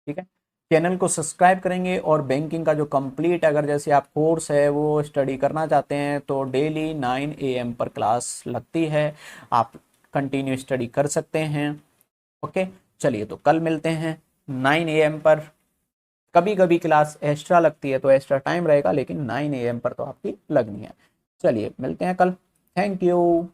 ठीक है, चैनल को सब्सक्राइब करेंगे, और बैंकिंग का जो कंप्लीट अगर जैसे आप कोर्स है वो स्टडी करना चाहते हैं, तो डेली 9 AM पर क्लास लगती है, आप कंटिन्यू स्टडी कर सकते हैं। ओके, चलिए तो कल मिलते हैं 9 AM पर। कभी कभी क्लास एक्स्ट्रा लगती है तो एक्स्ट्रा टाइम रहेगा, लेकिन 9 AM पर तो आपकी लगनी है। चलिए मिलते हैं कल, थैंक यू।